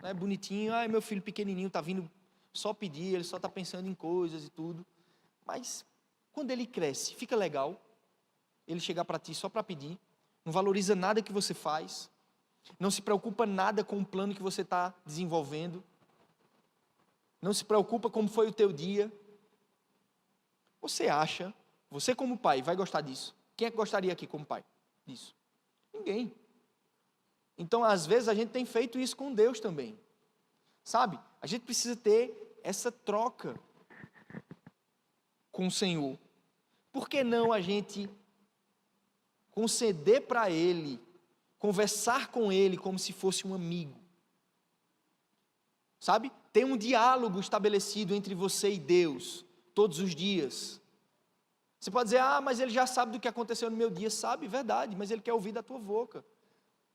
É bonitinho, meu filho pequenininho está vindo só pedir, ele só está pensando em coisas e tudo. Mas quando ele cresce, fica legal ele chegar para ti só para pedir, não valoriza nada que você faz, não se preocupa nada com o plano que você está desenvolvendo, não se preocupa como foi o teu dia. Você acha, você como pai, vai gostar disso? Quem é que gostaria aqui como pai disso? Ninguém. Então, às vezes, a gente tem feito isso com Deus também. Sabe? A gente precisa ter essa troca com o Senhor. Por que não a gente conceder para Ele, conversar com Ele como se fosse um amigo? Sabe? Ter um diálogo estabelecido entre você e Deus, todos os dias. Você pode dizer, mas ele já sabe do que aconteceu no meu dia. Sabe, verdade, mas ele quer ouvir da tua boca.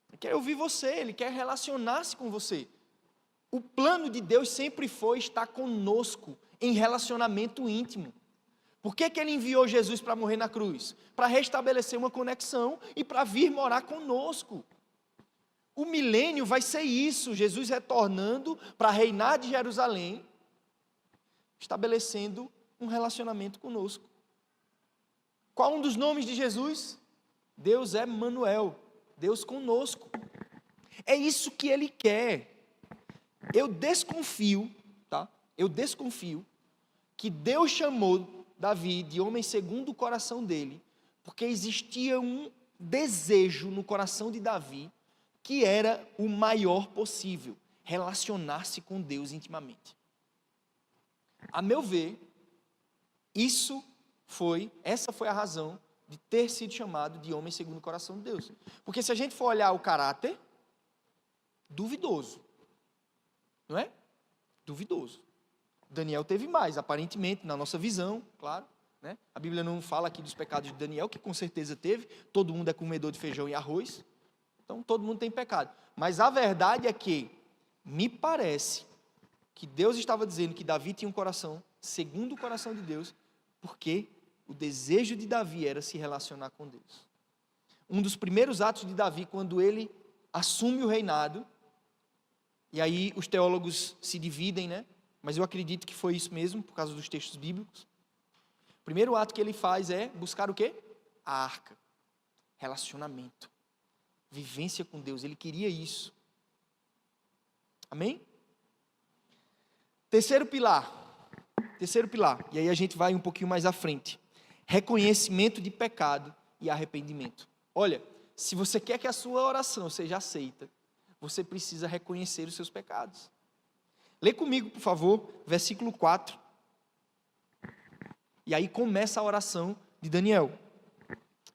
Ele quer ouvir você, ele quer relacionar-se com você. O plano de Deus sempre foi estar conosco em relacionamento íntimo. Por que ele enviou Jesus para morrer na cruz? Para restabelecer uma conexão e para vir morar conosco. O milênio vai ser isso, Jesus retornando para reinar de Jerusalém, estabelecendo um relacionamento conosco. Qual um dos nomes de Jesus? Deus é Emmanuel, Deus conosco. É isso que Ele quer. Eu desconfio, tá? Eu desconfio que Deus chamou Davi de homem segundo o coração dele, porque existia um desejo no coração de Davi que era o maior possível, relacionar-se com Deus intimamente. A meu ver, essa foi a razão de ter sido chamado de homem segundo o coração de Deus. Porque se a gente for olhar o caráter, duvidoso, não é? Duvidoso. Daniel teve mais, aparentemente, na nossa visão, claro, né? A Bíblia não fala aqui dos pecados de Daniel, que com certeza teve, todo mundo é comedor de feijão e arroz, então todo mundo tem pecado. Mas a verdade é que, me parece, que Deus estava dizendo que Davi tinha um coração segundo o coração de Deus, porque o desejo de Davi era se relacionar com Deus. Um dos primeiros atos de Davi, quando ele assume o reinado, e aí os teólogos se dividem, né? Mas eu acredito que foi isso mesmo, por causa dos textos bíblicos. O primeiro ato que ele faz é buscar o quê? A arca. Relacionamento. Vivência com Deus. Ele queria isso. Amém? Terceiro pilar. E aí a gente vai um pouquinho mais à frente. Reconhecimento de pecado e arrependimento. Olha, se você quer que a sua oração seja aceita, você precisa reconhecer os seus pecados. Lê comigo, por favor, versículo 4. E aí começa a oração de Daniel.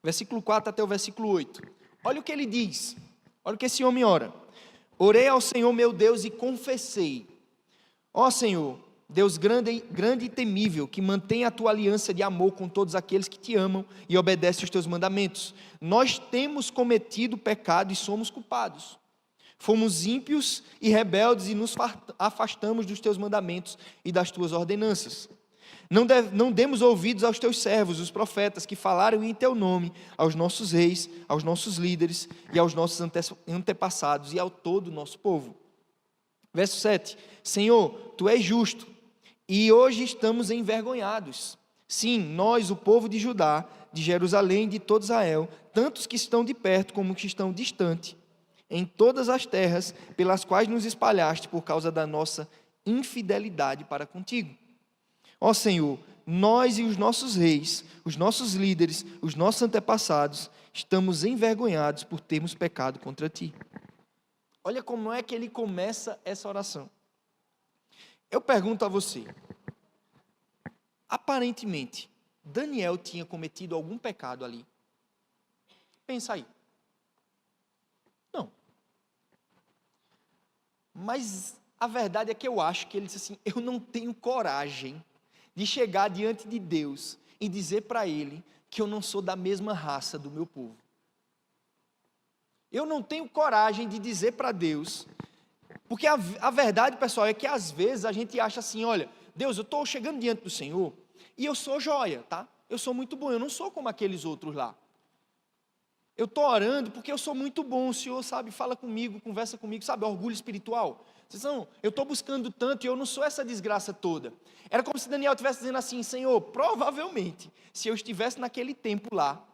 Versículo 4 até o versículo 8. Olha o que ele diz. Olha o que esse homem ora. Orei ao Senhor meu Deus e confessei. Ó Senhor, Deus grande e temível, que mantém a tua aliança de amor com todos aqueles que te amam e obedecem os teus mandamentos. Nós temos cometido pecado e somos culpados. Fomos ímpios e rebeldes e nos afastamos dos teus mandamentos e das tuas ordenanças. Não demos ouvidos aos teus servos, os profetas, que falaram em teu nome, aos nossos reis, aos nossos líderes e aos nossos antepassados e ao todo o nosso povo. Verso 7. Senhor, tu és justo e hoje estamos envergonhados. Sim, nós, o povo de Judá, de Jerusalém, de todo Israel, tantos que estão de perto como que estão distante, em todas as terras pelas quais nos espalhaste por causa da nossa infidelidade para contigo. Ó Senhor, nós e os nossos reis, os nossos líderes, os nossos antepassados, estamos envergonhados por termos pecado contra ti. Olha como é que ele começa essa oração. Eu pergunto a você, aparentemente, Daniel tinha cometido algum pecado ali? Pensa aí. Não. Mas a verdade é que eu acho que ele disse assim, eu não tenho coragem de chegar diante de Deus e dizer para Ele que eu não sou da mesma raça do meu povo. Eu não tenho coragem de dizer para Deus, porque a verdade, pessoal, é que às vezes a gente acha assim, olha, Deus, eu estou chegando diante do Senhor e eu sou joia, tá? Eu sou muito bom, eu não sou como aqueles outros lá. Eu estou orando porque eu sou muito bom, o Senhor, sabe, fala comigo, conversa comigo, sabe, orgulho espiritual. Não, eu estou buscando tanto e eu não sou essa desgraça toda. Era como se Daniel estivesse dizendo assim, Senhor, provavelmente, se eu estivesse naquele tempo lá,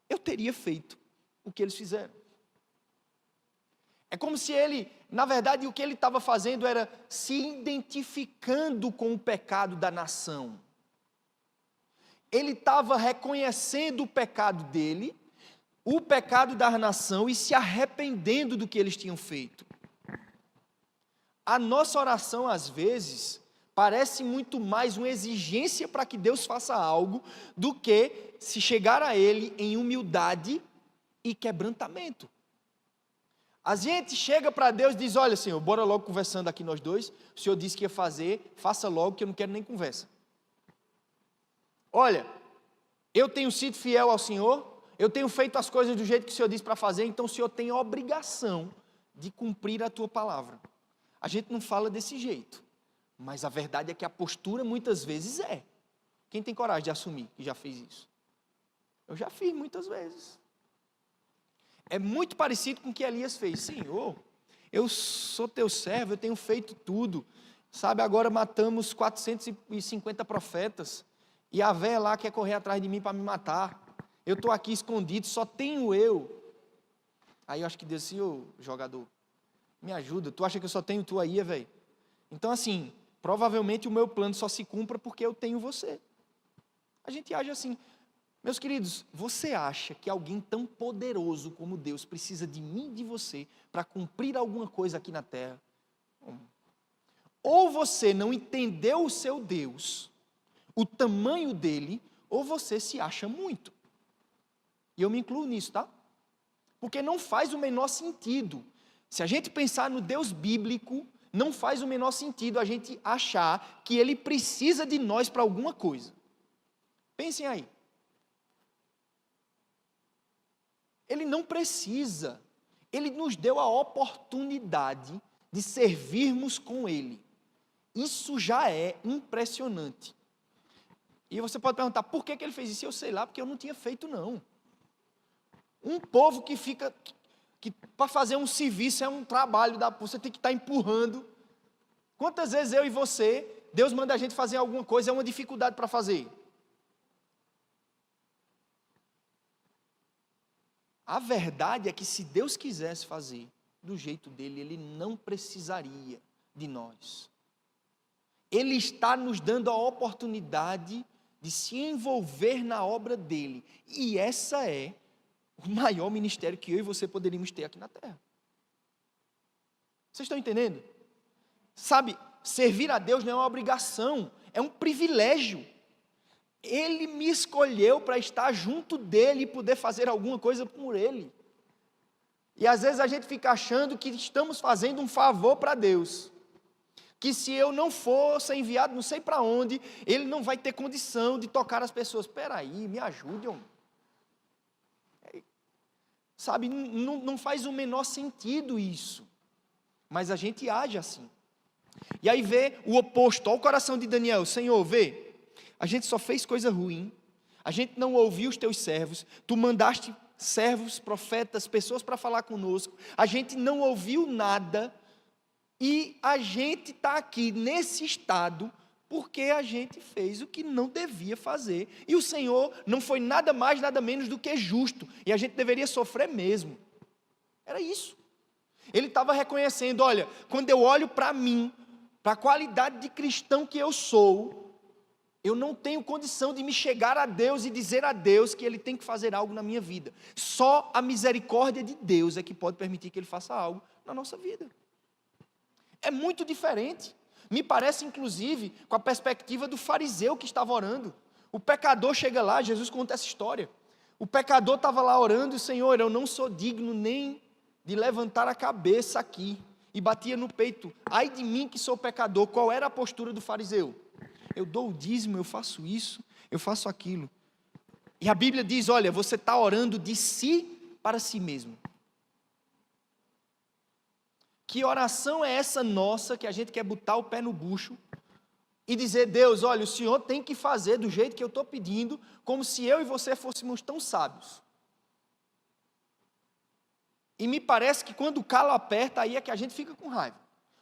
eu teria feito o que eles fizeram. É como se ele, na verdade, o que ele estava fazendo era se identificando com o pecado da nação. Ele estava reconhecendo o pecado dele, o pecado da nação e se arrependendo do que eles tinham feito. A nossa oração, às vezes, parece muito mais uma exigência para que Deus faça algo do que se chegar a Ele em humildade e quebrantamento. A gente chega para Deus e diz, olha Senhor, bora logo conversando aqui nós dois, o Senhor disse que ia fazer, faça logo que eu não quero nem conversa. Olha, eu tenho sido fiel ao Senhor, eu tenho feito as coisas do jeito que o Senhor disse para fazer, então o Senhor tem a obrigação de cumprir a tua palavra. A gente não fala desse jeito, mas a verdade é que a postura muitas vezes é. Quem tem coragem de assumir que já fez isso? Eu já fiz muitas vezes. É muito parecido com o que Elias fez. Senhor, eu sou teu servo, eu tenho feito tudo. Sabe, agora matamos 450 profetas, e a véia lá quer correr atrás de mim para me matar. Eu estou aqui escondido, só tenho eu. Aí eu acho que Deus disse, ô jogador, me ajuda, tu acha que eu só tenho tu aí, velho? Então assim, provavelmente o meu plano só se cumpra porque eu tenho você. A gente age assim. Meus queridos, você acha que alguém tão poderoso como Deus precisa de mim e de você para cumprir alguma coisa aqui na terra? Ou você não entendeu o seu Deus, o tamanho dele, ou você se acha muito. E eu me incluo nisso, tá? Porque não faz o menor sentido. Se a gente pensar no Deus bíblico, não faz o menor sentido a gente achar que Ele precisa de nós para alguma coisa. Pensem aí. Ele não precisa. Ele nos deu a oportunidade de servirmos com Ele. Isso já é impressionante. E você pode perguntar, por que Ele fez isso? Eu sei lá, porque eu não tinha feito não. Um povo que fica... que para fazer um serviço é um trabalho, você tem que estar empurrando. Quantas vezes eu e você, Deus manda a gente fazer alguma coisa, é uma dificuldade para fazer? A verdade é que se Deus quisesse fazer do jeito dele, Ele não precisaria de nós. Ele está nos dando a oportunidade de se envolver na obra dele. E essa é o maior ministério que eu e você poderíamos ter aqui na terra. Vocês estão entendendo? Sabe, servir a Deus não é uma obrigação, é um privilégio. Ele me escolheu para estar junto dele e poder fazer alguma coisa por ele. E às vezes a gente fica achando que estamos fazendo um favor para Deus. Que se eu não fosse enviado não sei para onde, ele não vai ter condição de tocar as pessoas. Espera aí, me ajude, homem. Sabe, não faz o menor sentido isso. Mas a gente age assim. E aí vê o oposto, olha o coração de Daniel. Senhor, vê, a gente só fez coisa ruim, a gente não ouviu os teus servos, tu mandaste servos, profetas, pessoas para falar conosco, a gente não ouviu nada, e a gente está aqui nesse estado, porque a gente fez o que não devia fazer, e o Senhor não foi nada mais, nada menos do que justo, e a gente deveria sofrer mesmo. Era isso. Ele estava reconhecendo, olha, quando eu olho para mim, para a qualidade de cristão que eu sou, eu não tenho condição de me chegar a Deus e dizer a Deus que Ele tem que fazer algo na minha vida. Só a misericórdia de Deus é que pode permitir que Ele faça algo na nossa vida. É muito diferente. Me parece, inclusive, com a perspectiva do fariseu que estava orando. O pecador chega lá, Jesus conta essa história. O pecador estava lá orando e, Senhor, eu não sou digno nem de levantar a cabeça aqui. E batia no peito, ai de mim que sou pecador. Qual era a postura do fariseu? Eu dou o dízimo, eu faço isso, eu faço aquilo. E a Bíblia diz, olha, você está orando de si para si mesmo. Que oração é essa nossa, que a gente quer botar o pé no bucho e dizer, Deus, olha, o Senhor tem que fazer do jeito que eu estou pedindo, como se eu e você fôssemos tão sábios. E me parece que quando o calo aperta, aí é que a gente fica com raiva.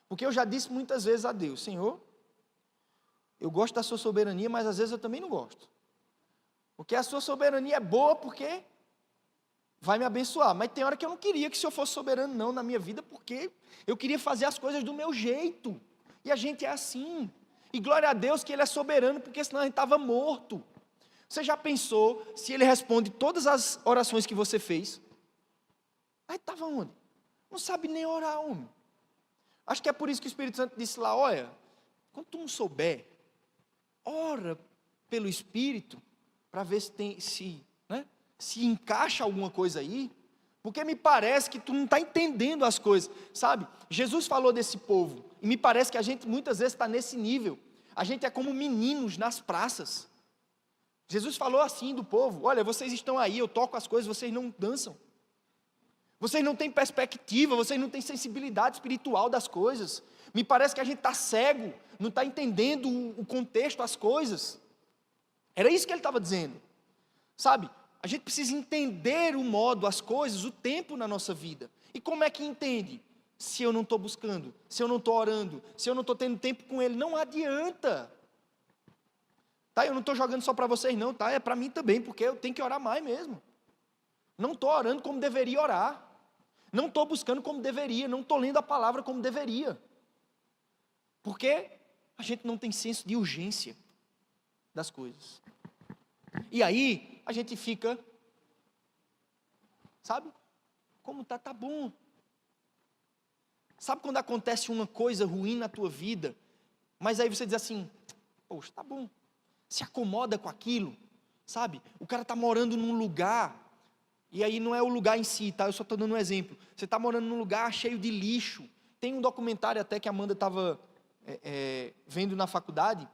Porque eu já disse muitas vezes a Deus, Senhor, eu gosto da sua soberania, mas às vezes eu também não gosto. Porque a sua soberania é boa porque vai me abençoar. Mas tem hora que eu não queria que o Senhor fosse soberano não na minha vida, porque eu queria fazer as coisas do meu jeito. E a gente é assim. E glória a Deus que Ele é soberano, porque senão a gente estava morto. Você já pensou se Ele responde todas as orações que você fez? Aí estava onde? Não sabe nem orar, homem. Acho que é por isso que o Espírito Santo disse lá, olha, quando tu não souber, ora pelo Espírito, para ver se encaixa alguma coisa aí, porque me parece que tu não está entendendo as coisas, sabe? Jesus falou desse povo, e me parece que a gente muitas vezes está nesse nível, a gente é como meninos nas praças. Jesus falou assim do povo, olha, vocês estão aí, eu toco as coisas, vocês não dançam. Vocês não têm perspectiva, vocês não têm sensibilidade espiritual das coisas. Me parece que a gente está cego, não está entendendo o contexto, as coisas. Era isso que ele estava dizendo. Sabe, a gente precisa entender o modo, as coisas, o tempo na nossa vida. E como é que entende? Se eu não estou buscando, se eu não estou orando, se eu não estou tendo tempo com Ele, não adianta. Tá, eu não estou jogando só para vocês não, tá? É para mim também, porque eu tenho que orar mais mesmo. Não estou orando como deveria orar. Não estou buscando como deveria. Não estou lendo a palavra como deveria. Porque a gente não tem senso de urgência das coisas. E aí, a gente fica, sabe? Como tá bom. Sabe quando acontece uma coisa ruim na tua vida, mas aí você diz assim, poxa, tá bom. Se acomoda com aquilo, sabe? O cara está morando num lugar, e aí não é o lugar em si, tá? Eu só estou dando um exemplo. Você está morando num lugar cheio de lixo. Tem um documentário até que a Amanda estava vendo na faculdade.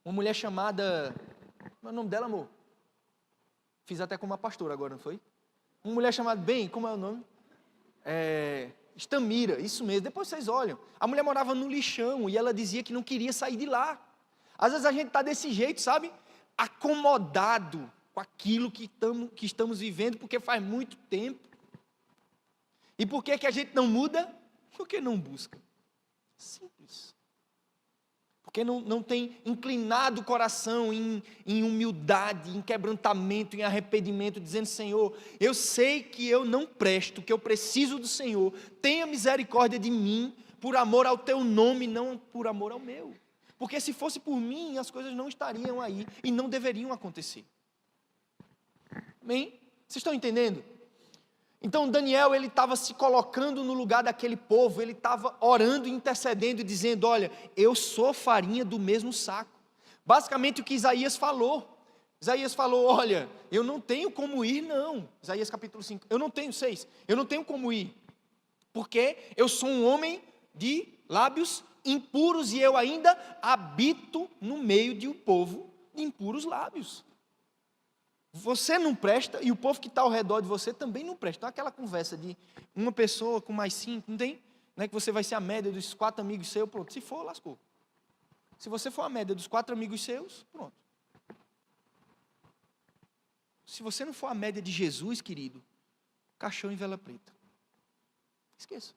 Uma mulher chamada... Qual é o nome dela, amor? Fiz até com uma pastora agora, não foi? Uma mulher chamada... Bem, como é o nome? Estamira, isso mesmo. Depois vocês olham. A mulher morava no lixão e ela dizia que não queria sair de lá. Às vezes a gente está desse jeito, sabe? Acomodado com aquilo que estamos vivendo, porque faz muito tempo. E por que a gente não muda? Porque não busca. Simples. Porque não tem inclinado o coração em humildade, em quebrantamento, em arrependimento, dizendo, Senhor, eu sei que eu não presto, que eu preciso do Senhor, tenha misericórdia de mim, por amor ao teu nome, não por amor ao meu. Porque se fosse por mim, as coisas não estariam aí e não deveriam acontecer. Amém? Vocês estão entendendo? Então Daniel, ele estava se colocando no lugar daquele povo, ele estava orando, intercedendo e dizendo: olha, eu sou farinha do mesmo saco. Basicamente o que Isaías falou. Isaías falou: olha, eu não tenho como ir não. Isaías capítulo 5, eu não tenho 6, eu não tenho como ir, porque eu sou um homem de lábios impuros e eu ainda habito no meio de um povo de impuros lábios. Você não presta e o povo que está ao redor de você também não presta. Então aquela conversa de uma pessoa com mais 5, não tem? Não é que você vai ser a média dos 4 amigos seus, pronto. Se for, lascou. Se você for a média dos 4 amigos seus, pronto. Se você não for a média de Jesus, querido, caixão em vela preta. Esqueça.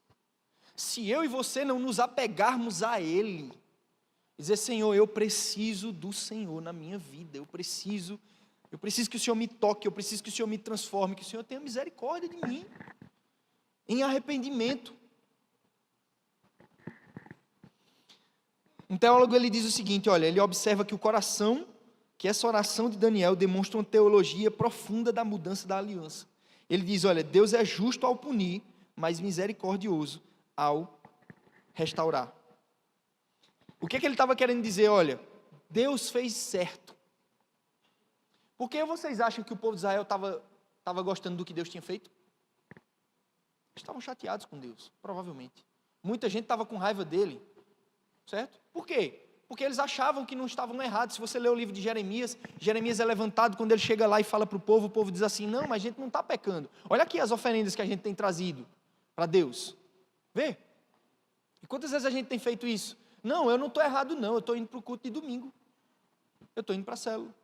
Se eu e você não nos apegarmos a Ele, dizer: Senhor, eu preciso do Senhor na minha vida, eu preciso que o Senhor me toque, eu preciso que o Senhor me transforme, que o Senhor tenha misericórdia de mim, em arrependimento. Um teólogo, ele diz o seguinte, olha, ele observa que essa oração de Daniel demonstra uma teologia profunda da mudança da aliança. Ele diz, olha, Deus é justo ao punir, mas misericordioso ao restaurar. O que ele estava querendo dizer? Olha, Deus fez certo. Por que vocês acham que o povo de Israel estava gostando do que Deus tinha feito? Estavam chateados com Deus, provavelmente. Muita gente estava com raiva dele, certo? Por quê? Porque eles achavam que não estavam errados. Se você ler o livro de Jeremias, Jeremias é levantado, quando ele chega lá e fala para o povo diz assim: não, mas a gente não está pecando. Olha aqui as oferendas que a gente tem trazido para Deus. Vê? E quantas vezes a gente tem feito isso? Não, eu não estou errado não, eu estou indo para o culto de domingo. Eu estou indo para a célula.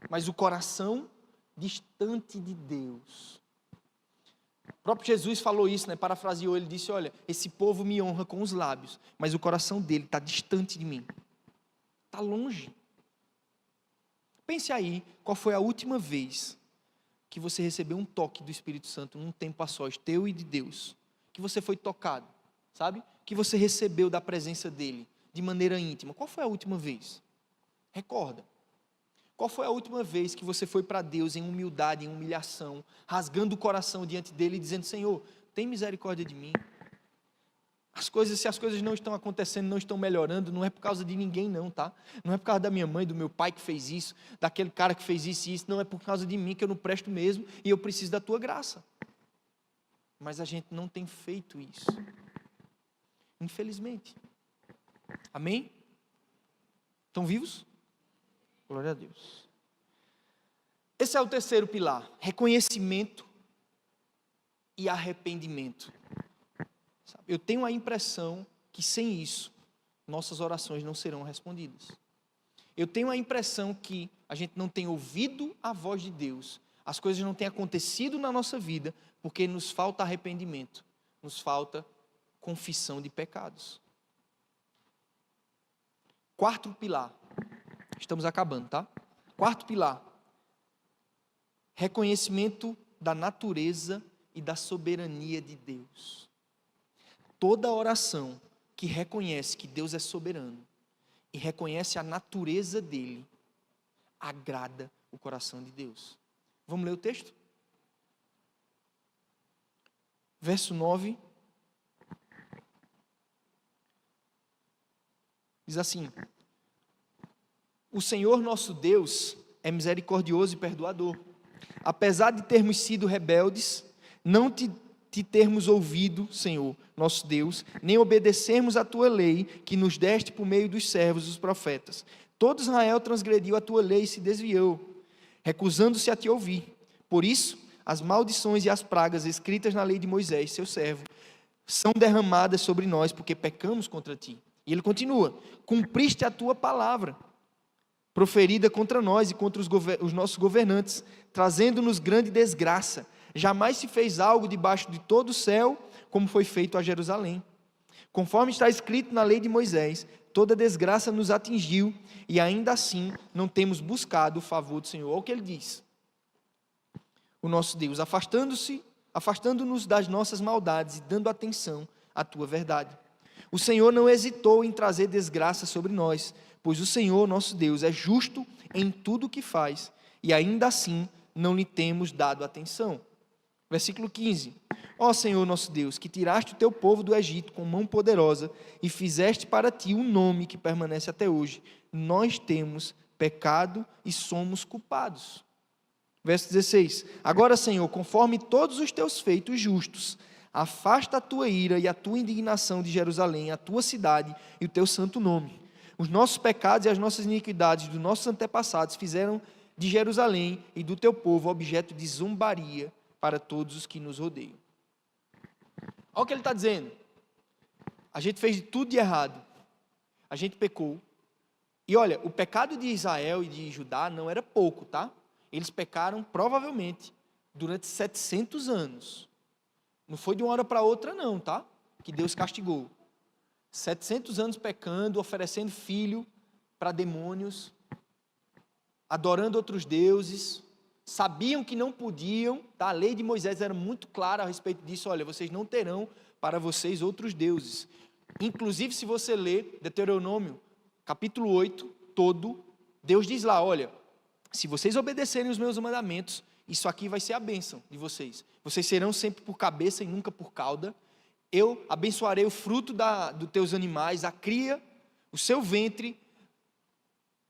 Mas o coração distante de Deus. O próprio Jesus falou isso, né? Parafraseou, ele disse: olha, esse povo me honra com os lábios, mas o coração dele está distante de mim. Está longe. Pense aí, qual foi a última vez que você recebeu um toque do Espírito Santo, num tempo a sós, teu e de Deus, que você foi tocado, sabe? Que você recebeu da presença dele, de maneira íntima. Qual foi a última vez? Recorda. Qual foi a última vez que você foi para Deus em humildade, em humilhação, rasgando o coração diante dele e dizendo: Senhor, tem misericórdia de mim? Se as coisas não estão acontecendo, não estão melhorando, não é por causa de ninguém não, tá? Não é por causa da minha mãe, do meu pai que fez isso, daquele cara que fez isso e isso, não é por causa de mim que eu não presto mesmo e eu preciso da tua graça. Mas a gente não tem feito isso, infelizmente. Amém? Estão vivos? Glória a Deus. Esse é o terceiro pilar: reconhecimento e arrependimento. Eu tenho a impressão que sem isso, nossas orações não serão respondidas. Eu tenho a impressão que a gente não tem ouvido a voz de Deus, as coisas não têm acontecido na nossa vida, porque nos falta arrependimento, nos falta confissão de pecados. Quarto pilar. Estamos acabando, tá? Quarto pilar: reconhecimento da natureza e da soberania de Deus. Toda oração que reconhece que Deus é soberano e reconhece a natureza dele, agrada o coração de Deus. Vamos ler o texto? Verso 9. Diz assim: o Senhor nosso Deus é misericordioso e perdoador. Apesar de termos sido rebeldes, não te termos ouvido, Senhor, nosso Deus, nem obedecermos a tua lei, que nos deste por meio dos servos, os profetas. Todo Israel transgrediu a tua lei e se desviou, recusando-se a te ouvir. Por isso, as maldições e as pragas escritas na lei de Moisés, seu servo, são derramadas sobre nós, porque pecamos contra ti. E ele continua: cumpriste a tua palavra, proferida contra nós e contra os nossos governantes, trazendo-nos grande desgraça. Jamais se fez algo debaixo de todo o céu, como foi feito a Jerusalém. Conforme está escrito na lei de Moisés, toda desgraça nos atingiu, e ainda assim não temos buscado o favor do Senhor. Olha o que ele diz: o nosso Deus, afastando-nos das nossas maldades e dando atenção à tua verdade. O Senhor não hesitou em trazer desgraça sobre nós, pois o Senhor, nosso Deus, é justo em tudo o que faz, e ainda assim não lhe temos dado atenção. Versículo 15. Ó Senhor nosso Deus, que tiraste o teu povo do Egito com mão poderosa e fizeste para ti um nome que permanece até hoje, nós temos pecado e somos culpados. Verso 16. Agora, Senhor, conforme todos os teus feitos justos, afasta a tua ira e a tua indignação de Jerusalém, a tua cidade e o teu santo nome. Os nossos pecados e as nossas iniquidades dos nossos antepassados fizeram de Jerusalém e do teu povo objeto de zombaria para todos os que nos rodeiam. Olha o que ele está dizendo. A gente fez tudo de errado. A gente pecou. E olha, o pecado de Israel e de Judá não era pouco, tá? Eles pecaram provavelmente durante 700 anos. Não foi de uma hora para outra não, tá? Que Deus castigou. 700 anos pecando, oferecendo filho para demônios, adorando outros deuses, sabiam que não podiam, tá? A lei de Moisés era muito clara a respeito disso, olha, vocês não terão para vocês outros deuses. Inclusive, se você ler Deuteronômio, capítulo 8, todo, Deus diz lá, olha, se vocês obedecerem os meus mandamentos, isso aqui vai ser a bênção de vocês. Vocês serão sempre por cabeça e nunca por cauda. Eu abençoarei o fruto dos teus animais, a cria, o seu ventre.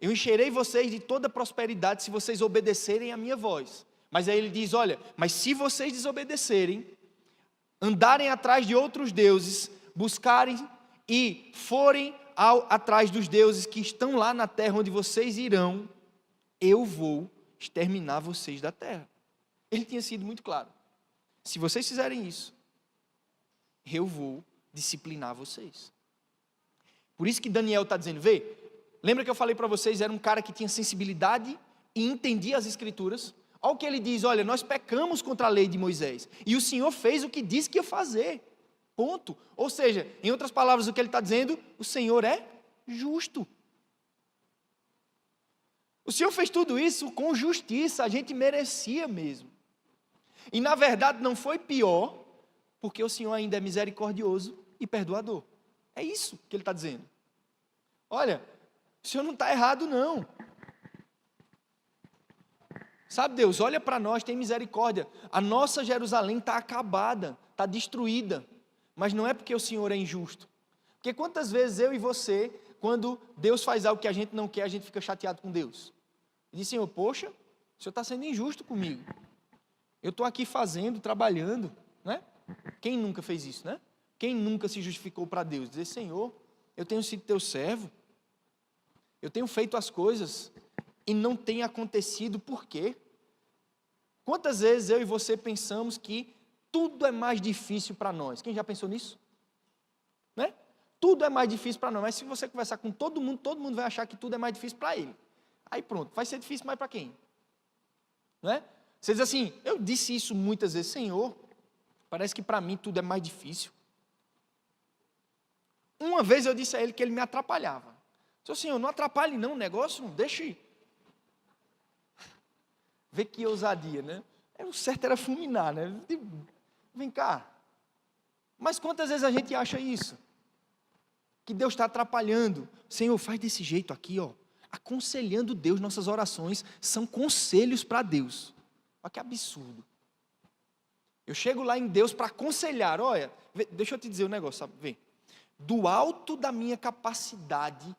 Eu encherei vocês de toda prosperidade se vocês obedecerem à minha voz. Mas aí ele diz, olha, mas se vocês desobedecerem, andarem atrás de outros deuses, buscarem e forem atrás dos deuses que estão lá na terra onde vocês irão, eu vou exterminar vocês da terra. Ele tinha sido muito claro. Se vocês fizerem isso, eu vou disciplinar vocês. Por isso que Daniel está dizendo, vê, lembra que eu falei para vocês, era um cara que tinha sensibilidade e entendia as escrituras? Olha o que ele diz, olha, nós pecamos contra a lei de Moisés, e o Senhor fez o que disse que ia fazer, ponto. Ou seja, em outras palavras, o que ele está dizendo, o Senhor é justo. O Senhor fez tudo isso com justiça, a gente merecia mesmo. E na verdade não foi pior, porque o Senhor ainda é misericordioso e perdoador. É isso que ele está dizendo. Olha, o Senhor não está errado não. Sabe Deus, olha para nós, tem misericórdia. A nossa Jerusalém está acabada, está destruída. Mas não é porque o Senhor é injusto. Porque quantas vezes eu e você, quando Deus faz algo que a gente não quer, a gente fica chateado com Deus. E diz, Senhor, poxa, o Senhor está sendo injusto comigo. Eu estou aqui fazendo, trabalhando, né? Quem nunca fez isso, né? Quem nunca se justificou para Deus? Dizer, Senhor, eu tenho sido teu servo, eu tenho feito as coisas e não tem acontecido, por quê? Quantas vezes eu e você pensamos que tudo é mais difícil para nós? Quem já pensou nisso? Né? Tudo é mais difícil para nós, mas se você conversar com todo mundo vai achar que tudo é mais difícil para ele. Aí pronto, vai ser difícil mais para quem? Não é? Você diz assim, eu disse isso muitas vezes, Senhor, parece que para mim tudo é mais difícil. Uma vez eu disse a ele que ele me atrapalhava. Disse, Senhor, não atrapalhe não o negócio, não deixe. Vê que ousadia, né? O certo era fulminar, né? Vem cá. Mas quantas vezes a gente acha isso? Que Deus está atrapalhando. Senhor, faz desse jeito aqui, ó. Aconselhando Deus, nossas orações são conselhos para Deus. Olha que absurdo. Eu chego lá em Deus para aconselhar, olha, deixa eu te dizer um negócio, sabe? Vê, do alto da minha capacidade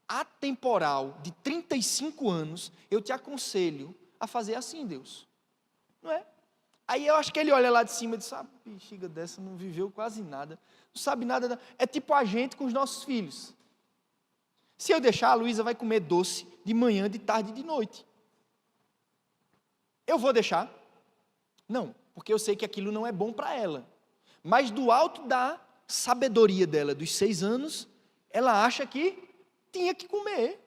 atemporal de 35 anos, eu te aconselho a fazer assim, Deus. Não é? Aí eu acho que ele olha lá de cima e diz, ah, bexiga dessa não viveu quase nada, não sabe nada. É tipo a gente com os nossos filhos. Se eu deixar, a Luísa vai comer doce de manhã, de tarde e de noite. Eu vou deixar? Não, porque eu sei que aquilo não é bom para ela. Mas do alto da sabedoria dela, dos 6 anos, ela acha que tinha que comer.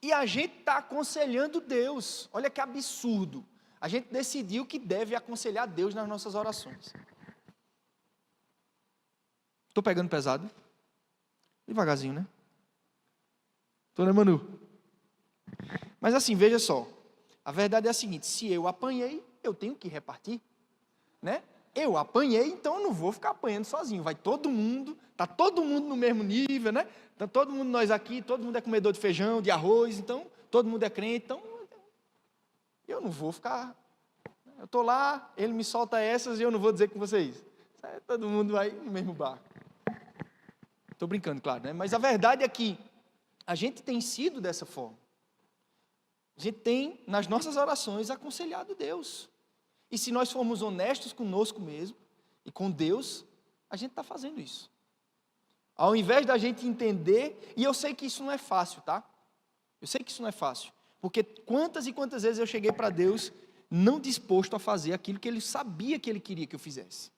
E a gente está aconselhando Deus. Olha que absurdo. A gente decidiu que deve aconselhar Deus nas nossas orações. Estou pegando pesado? Devagarzinho, né? Estou, né, Manu? Mas assim, veja só. A verdade é a seguinte, se eu apanhei, eu tenho que repartir. Né? Eu apanhei, então eu não vou ficar apanhando sozinho. Vai todo mundo, está todo mundo no mesmo nível, né? Então todo mundo, nós aqui, todo mundo é comedor de feijão, de arroz, então todo mundo é crente, então eu não vou ficar Eu estou lá, ele me solta essas e eu não vou dizer com vocês. Todo mundo vai no mesmo barco. Estou brincando, claro, né? Mas a verdade é que a gente tem sido dessa forma. A gente tem, nas nossas orações, aconselhado Deus. E se nós formos honestos conosco mesmo e com Deus, a gente está fazendo isso. Ao invés da gente entender, e eu sei que isso não é fácil, tá? Eu sei que isso não é fácil. Porque quantas e quantas vezes eu cheguei para Deus não disposto a fazer aquilo que Ele sabia que Ele queria que eu fizesse.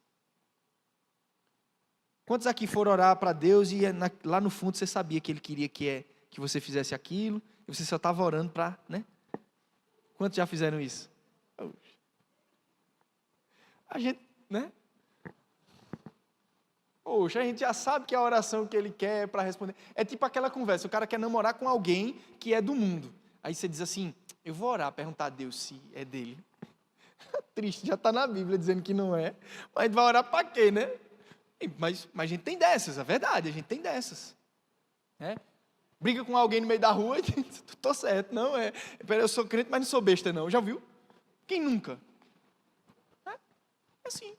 Quantos aqui foram orar para Deus e lá no fundo você sabia que Ele queria que você fizesse aquilo, e você só estava orando para, né? Quantos já fizeram isso? A gente, né? Poxa, a gente já sabe que a oração que Ele quer para responder, é tipo aquela conversa, o cara quer namorar com alguém que é do mundo, aí você diz assim, eu vou orar, perguntar a Deus se é dele. Triste, já está na Bíblia dizendo que não é, mas a gente vai orar para quê, né? Mas a gente tem dessas, é verdade, a gente tem dessas. Né? Briga com alguém no meio da rua e diz, estou certo, não é. Eu sou crente, mas não sou besta não, já viu? Quem nunca? É assim.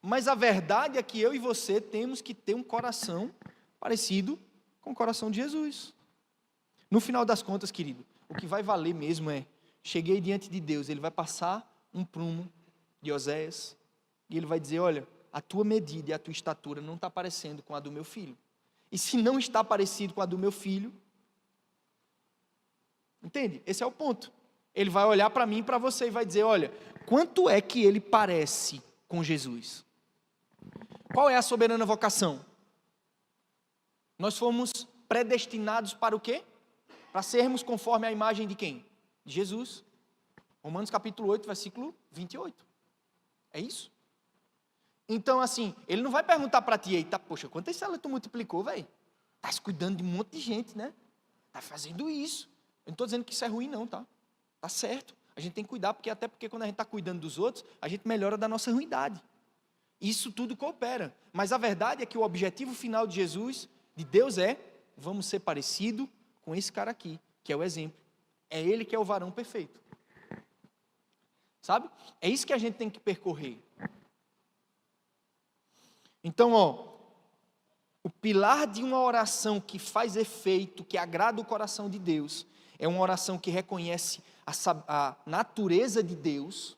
Mas a verdade é que eu e você temos que ter um coração parecido com o coração de Jesus. No final das contas, querido, o que vai valer mesmo é, cheguei diante de Deus, Ele vai passar um prumo de Oséias, e Ele vai dizer, olha, a tua medida e a tua estatura não está parecendo com a do meu filho. E se não está parecido com a do meu filho, entende? Esse é o ponto. Ele vai olhar para mim e para você e vai dizer, olha, quanto é que ele parece com Jesus? Qual é a soberana vocação? Nós fomos predestinados para o quê? Para sermos conforme a imagem de quem? De Jesus. Romanos capítulo 8, versículo 28. É isso? Então, assim, ele não vai perguntar para ti, eita, poxa, quantas células tu multiplicou, velho? Tá se cuidando de um monte de gente, né? Tá fazendo isso. Eu não estou dizendo que isso é ruim, não, tá? Tá certo. A gente tem que cuidar, até porque quando a gente está cuidando dos outros, a gente melhora da nossa ruindade. Isso tudo coopera. Mas a verdade é que o objetivo final de Jesus, de Deus é, vamos ser parecido com esse cara aqui, que é o exemplo. É ele que é o varão perfeito. Sabe? É isso que a gente tem que percorrer. Então, o pilar de uma oração que faz efeito, que agrada o coração de Deus, é uma oração que reconhece a natureza de Deus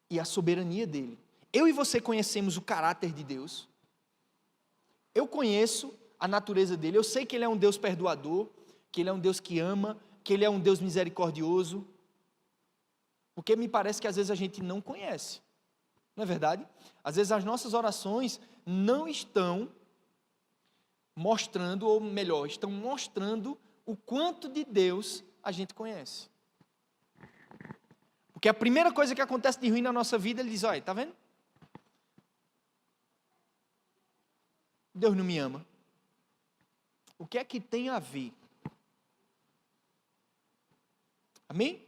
e a soberania dele. Eu e você conhecemos o caráter de Deus. Eu conheço a natureza dele. Eu sei que ele é um Deus perdoador, que ele é um Deus que ama, que ele é um Deus misericordioso. Porque me parece que às vezes a gente não conhece. Não é verdade? Às vezes as nossas orações não estão mostrando, ou melhor, estão mostrando o quanto de Deus a gente conhece. Porque a primeira coisa que acontece de ruim na nossa vida, ele diz, olha, tá vendo? Deus não me ama. O que é que tem a ver? Amém?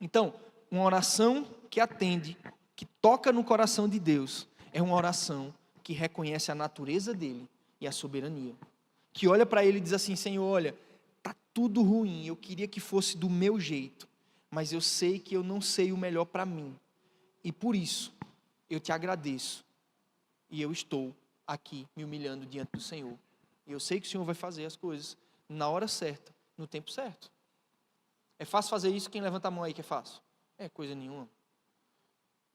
Então, uma oração que atende, que toca no coração de Deus, é uma oração que reconhece a natureza dele e a soberania. Que olha para ele e diz assim, Senhor, olha, está tudo ruim, eu queria que fosse do meu jeito, mas eu sei que eu não sei o melhor para mim. E por isso, eu te agradeço. E eu estou aqui me humilhando diante do Senhor. E eu sei que o Senhor vai fazer as coisas na hora certa, no tempo certo. É fácil fazer isso? Quem levanta a mão aí que é fácil? É coisa nenhuma.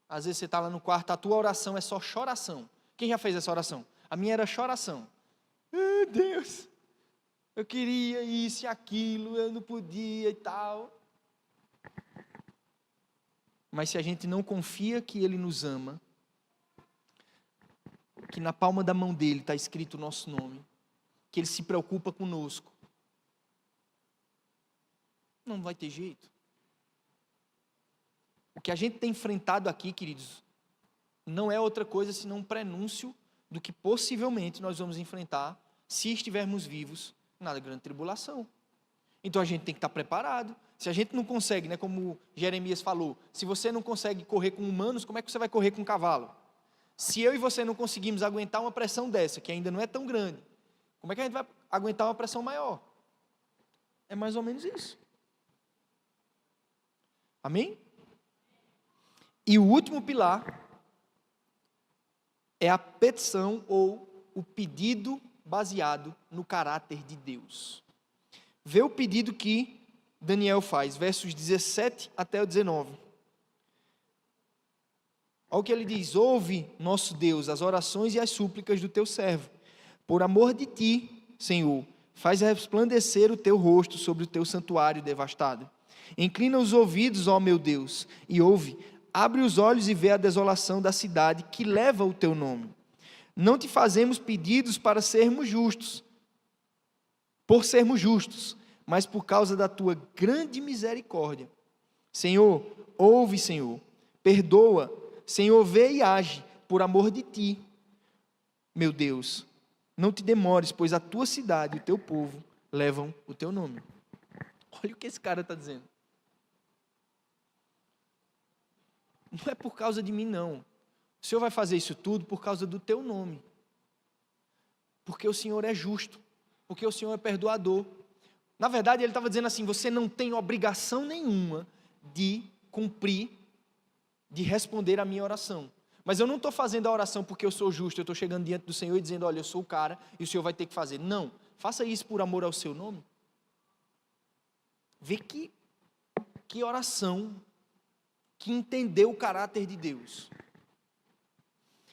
Às vezes você está lá no quarto, a tua oração é só choração. Quem já fez essa oração? A minha era choração. Deus, eu queria isso e aquilo, eu não podia e tal. Mas se a gente não confia que Ele nos ama, que na palma da mão dele está escrito o nosso nome, que Ele se preocupa conosco, não vai ter jeito. O que a gente tem enfrentado aqui, queridos, não é outra coisa senão um prenúncio do que possivelmente nós vamos enfrentar se estivermos vivos na grande tribulação. Então a gente tem que estar preparado. Se a gente não consegue, né, como Jeremias falou, se você não consegue correr com humanos, como é que você vai correr com um cavalo? Se eu e você não conseguimos aguentar uma pressão dessa, que ainda não é tão grande, como é que a gente vai aguentar uma pressão maior? É mais ou menos isso. Amém? E o último pilar é a petição ou o pedido baseado no caráter de Deus. Vê o pedido que Daniel faz, versos 17 até o 19. Olha o que ele diz: ouve, nosso Deus, as orações e as súplicas do teu servo. Por amor de ti, Senhor, faz resplandecer o teu rosto sobre o teu santuário devastado. Inclina os ouvidos, ó meu Deus, e ouve. Abre os olhos e vê a desolação da cidade que leva o teu nome. Não te fazemos pedidos para sermos justos, por sermos justos, mas por causa da tua grande misericórdia. Senhor, ouve, Senhor, perdoa, Senhor, vê e age, por amor de ti. Meu Deus, não te demores, pois a tua cidade e o teu povo levam o teu nome. Olha o que esse cara está dizendo. Não é por causa de mim, não. O Senhor vai fazer isso tudo por causa do teu nome. Porque o Senhor é justo. Porque o Senhor é perdoador. Na verdade, ele estava dizendo assim: você não tem obrigação nenhuma de cumprir, de responder a minha oração. Mas eu não estou fazendo a oração porque eu sou justo. Eu estou chegando diante do Senhor e dizendo: olha, eu sou o cara e o Senhor vai ter que fazer. Não. Faça isso por amor ao seu nome. Vê que oração que entendeu o caráter de Deus.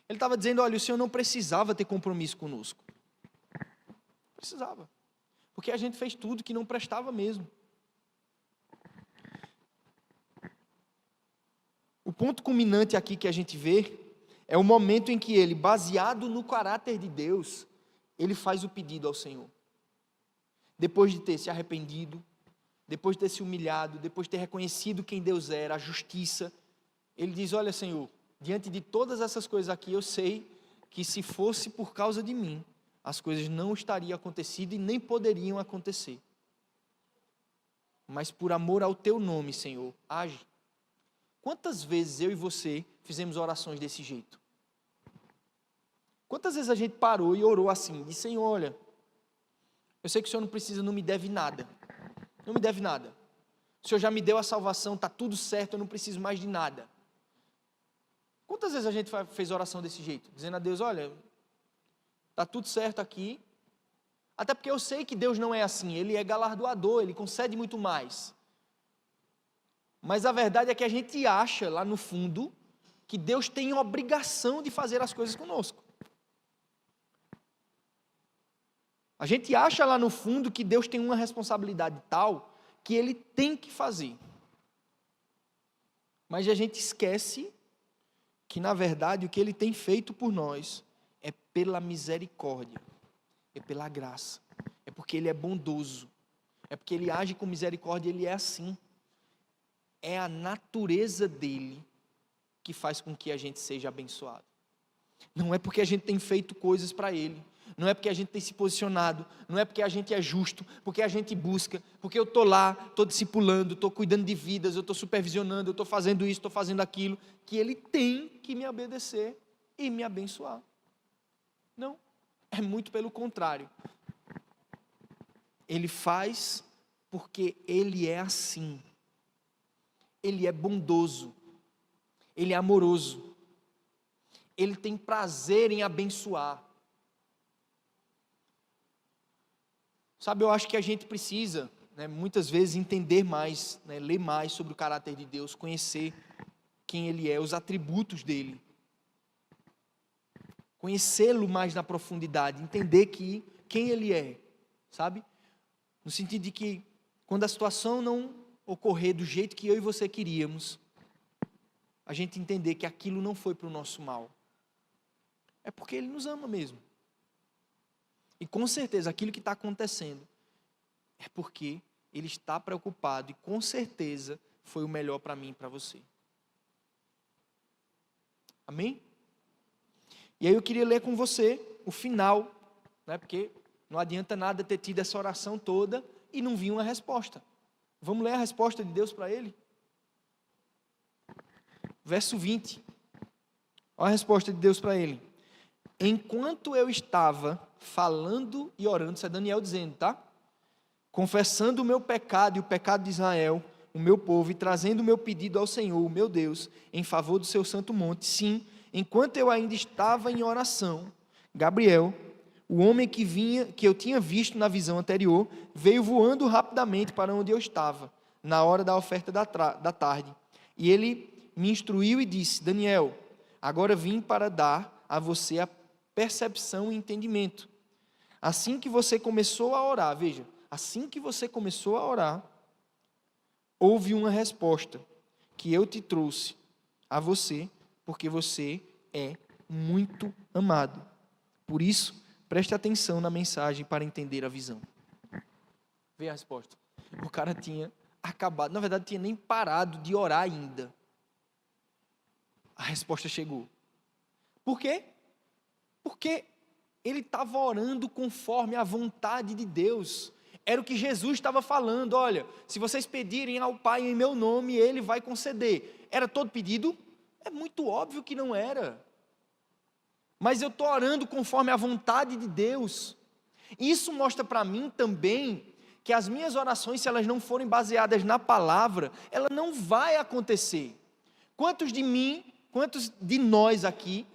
Ele estava dizendo: olha, o Senhor não precisava ter compromisso conosco. Precisava. Porque a gente fez tudo que não prestava mesmo. O ponto culminante aqui que a gente vê é o momento em que ele, baseado no caráter de Deus, ele faz o pedido ao Senhor. Depois de ter se arrependido, depois de ter se humilhado, depois de ter reconhecido quem Deus era, a justiça, ele diz: olha, Senhor, diante de todas essas coisas aqui, eu sei que se fosse por causa de mim, as coisas não estariam acontecendo e nem poderiam acontecer. Mas por amor ao teu nome, Senhor, age. Quantas vezes eu e você fizemos orações desse jeito? Quantas vezes a gente parou e orou assim, disse: Senhor, olha, eu sei que o Senhor não me deve nada. Não me deve nada. O Senhor já me deu a salvação, está tudo certo, eu não preciso mais de nada. Quantas vezes a gente fez oração desse jeito? Dizendo a Deus: olha, está tudo certo aqui. Até porque eu sei que Deus não é assim, Ele é galardoador, Ele concede muito mais. Mas a verdade é que a gente acha lá no fundo que Deus tem a obrigação de fazer as coisas conosco. A gente acha lá no fundo que Deus tem uma responsabilidade tal que Ele tem que fazer. Mas a gente esquece que, na verdade, o que Ele tem feito por nós é pela misericórdia, é pela graça, é porque Ele é bondoso, é porque Ele age com misericórdia, Ele é assim. É a natureza dEle que faz com que a gente seja abençoado. Não é porque a gente tem feito coisas para Ele, não é porque a gente tem se posicionado, não é porque a gente é justo, porque a gente busca, porque eu estou lá, estou discipulando, estou cuidando de vidas, eu estou supervisionando, eu estou fazendo isso, estou fazendo aquilo, que Ele tem que me obedecer e me abençoar. Não, é muito pelo contrário. Ele faz porque Ele é assim. Ele é bondoso, Ele é amoroso, Ele tem prazer em abençoar. Sabe, eu acho que a gente precisa, muitas vezes, entender mais, ler mais sobre o caráter de Deus, conhecer quem Ele é, os atributos dEle. Conhecê-lo mais na profundidade, entender quem Ele é, sabe? No sentido de que, quando a situação não ocorrer do jeito que eu e você queríamos, a gente entender que aquilo não foi para o nosso mal. É porque Ele nos ama mesmo. E com certeza aquilo que está acontecendo é porque Ele está preocupado e com certeza foi o melhor para mim e para você. Amém? E aí eu queria ler com você o final, porque não adianta nada ter tido essa oração toda e não vir uma resposta. Vamos ler a resposta de Deus para ele? Verso 20. Olha a resposta de Deus para ele. Enquanto eu estava falando e orando, isso é Daniel dizendo, tá? Confessando o meu pecado e o pecado de Israel, o meu povo e trazendo o meu pedido ao Senhor, o meu Deus, em favor do seu santo monte. Sim, enquanto eu ainda estava em oração, Gabriel, o homem que eu tinha visto na visão anterior, veio voando rapidamente para onde eu estava, na hora da oferta da tarde. E ele me instruiu e disse: Daniel, agora vim para dar a você a percepção e entendimento. Assim que você começou a orar, veja, assim que você começou a orar, houve uma resposta que eu te trouxe a você, porque você é muito amado. Por isso, preste atenção na mensagem para entender a visão. Vê a resposta. O cara tinha acabado, na verdade, tinha nem parado de orar ainda. A resposta chegou. Por quê? Porque ele estava orando conforme a vontade de Deus. Era o que Jesus estava falando. Olha, se vocês pedirem ao Pai em meu nome, Ele vai conceder. Era todo pedido? É muito óbvio que não era. Mas eu estou orando conforme a vontade de Deus. Isso mostra para mim também que as minhas orações, se elas não forem baseadas na palavra, ela não vai acontecer. Quantos de nós aqui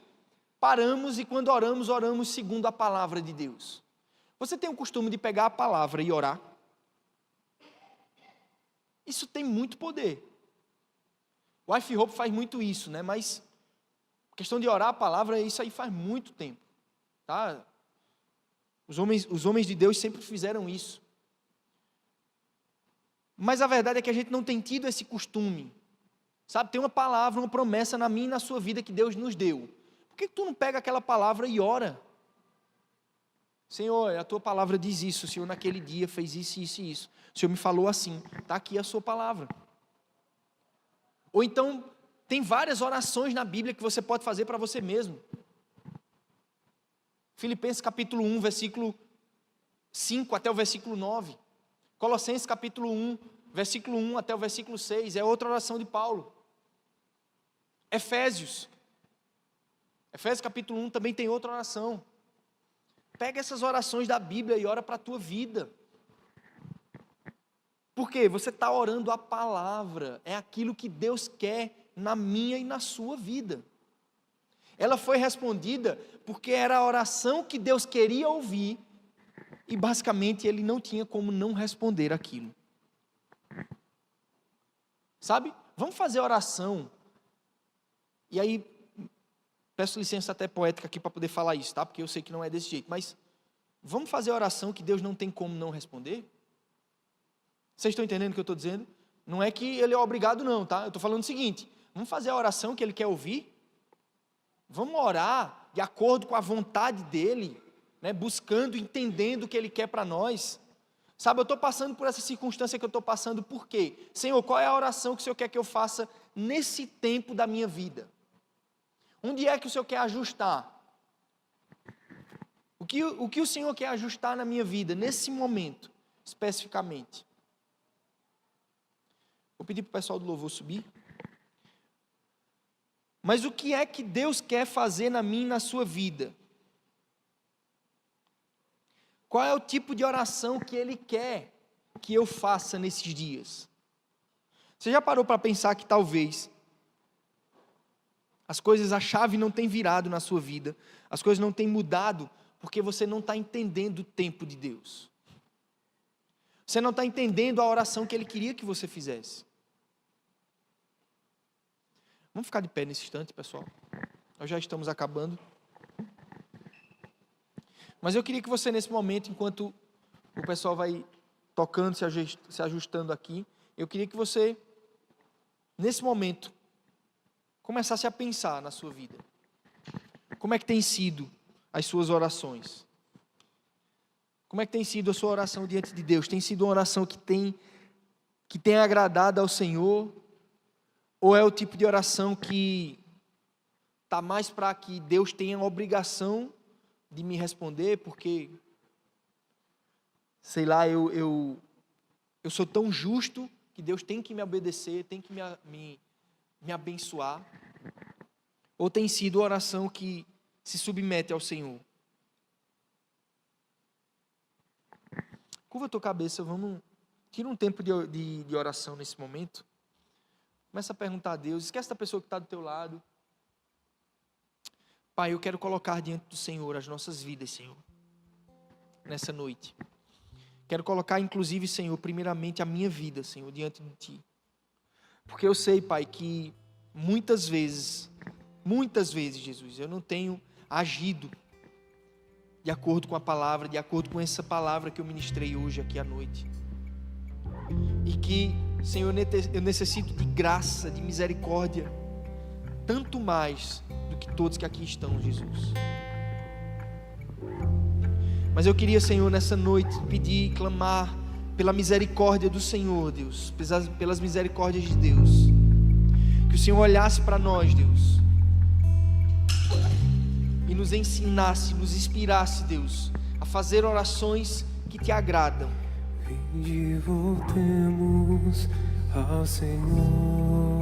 paramos e quando oramos, oramos segundo a palavra de Deus? Você tem o costume de pegar a palavra e orar? Isso tem muito poder. O Life Hope faz muito isso, né? Mas a questão de orar a palavra, isso aí faz muito tempo, tá? Os homens de Deus sempre fizeram isso. Mas a verdade é que a gente não tem tido esse costume. Sabe, tem uma palavra, uma promessa na minha e na sua vida que Deus nos deu. Por que tu não pega aquela palavra e ora? Senhor, a tua palavra diz isso, o Senhor naquele dia fez isso, isso e isso. O Senhor me falou assim, está aqui a sua palavra. Ou então, tem várias orações na Bíblia que você pode fazer para você mesmo. Filipenses capítulo 1, versículo 5 até o versículo 9. Colossenses capítulo 1, versículo 1 até o versículo 6, é outra oração de Paulo. Efésios capítulo 1 também tem outra oração. Pega essas orações da Bíblia e ora para a tua vida. Por quê? Você está orando a palavra, é aquilo que Deus quer na minha e na sua vida. Ela foi respondida porque era a oração que Deus queria ouvir e basicamente Ele não tinha como não responder aquilo. Sabe? Vamos fazer oração. E aí, peço licença até poética aqui para poder falar isso, tá? Porque eu sei que não é desse jeito, mas vamos fazer oração que Deus não tem como não responder? Vocês estão entendendo o que eu estou dizendo? Não é que Ele é obrigado não, tá? Eu estou falando o seguinte, vamos fazer a oração que Ele quer ouvir? Vamos orar de acordo com a vontade dEle, né? Buscando, entendendo o que Ele quer para nós. Sabe, eu estou passando por essa circunstância que eu estou passando, por quê? Senhor, qual é a oração que o Senhor quer que eu faça nesse tempo da minha vida? Onde é que o Senhor quer ajustar? O que o Senhor quer ajustar na minha vida, nesse momento, especificamente? Vou pedir para o pessoal do louvor subir. Mas o que é que Deus quer fazer na minha e na sua vida? Qual é o tipo de oração que Ele quer que eu faça nesses dias? Você já parou para pensar que talvez as coisas, a chave não tem virado na sua vida, as coisas não têm mudado, porque você não está entendendo o tempo de Deus. Você não está entendendo a oração que Ele queria que você fizesse. Vamos ficar de pé nesse instante, pessoal. Nós já estamos acabando. Mas eu queria que você, nesse momento, enquanto o pessoal vai tocando, se ajustando aqui, eu queria que você, nesse momento, começasse a pensar na sua vida. Como é que tem sido as suas orações? Como é que tem sido a sua oração diante de Deus? Tem sido uma oração que tem agradado ao Senhor? Ou é o tipo de oração que está mais para que Deus tenha a obrigação de me responder, porque, sei lá, eu sou tão justo que Deus tem que me obedecer, tem que me abençoar? Ou tem sido a oração que se submete ao Senhor? Curva a tua cabeça, vamos Tira um tempo de oração nesse momento. Começa a perguntar a Deus. Esquece da pessoa que está do teu lado. Pai, eu quero colocar diante do Senhor as nossas vidas, Senhor, nessa noite. Quero colocar, inclusive, Senhor, primeiramente a minha vida, Senhor, diante de Ti. Porque eu sei, Pai, que muitas vezes, Jesus, eu não tenho agido de acordo com a palavra, de acordo com essa palavra que eu ministrei hoje aqui à noite. E que, Senhor, eu necessito de graça, de misericórdia, tanto mais do que todos que aqui estão, Jesus. Mas eu queria, Senhor, nessa noite pedir, clamar pela misericórdia do Senhor, Deus, pelas misericórdias de Deus, que o Senhor olhasse para nós, Deus, e nos ensinasse, nos inspirasse, Deus, a fazer orações que Te agradam. Vinde, voltemos ao Senhor.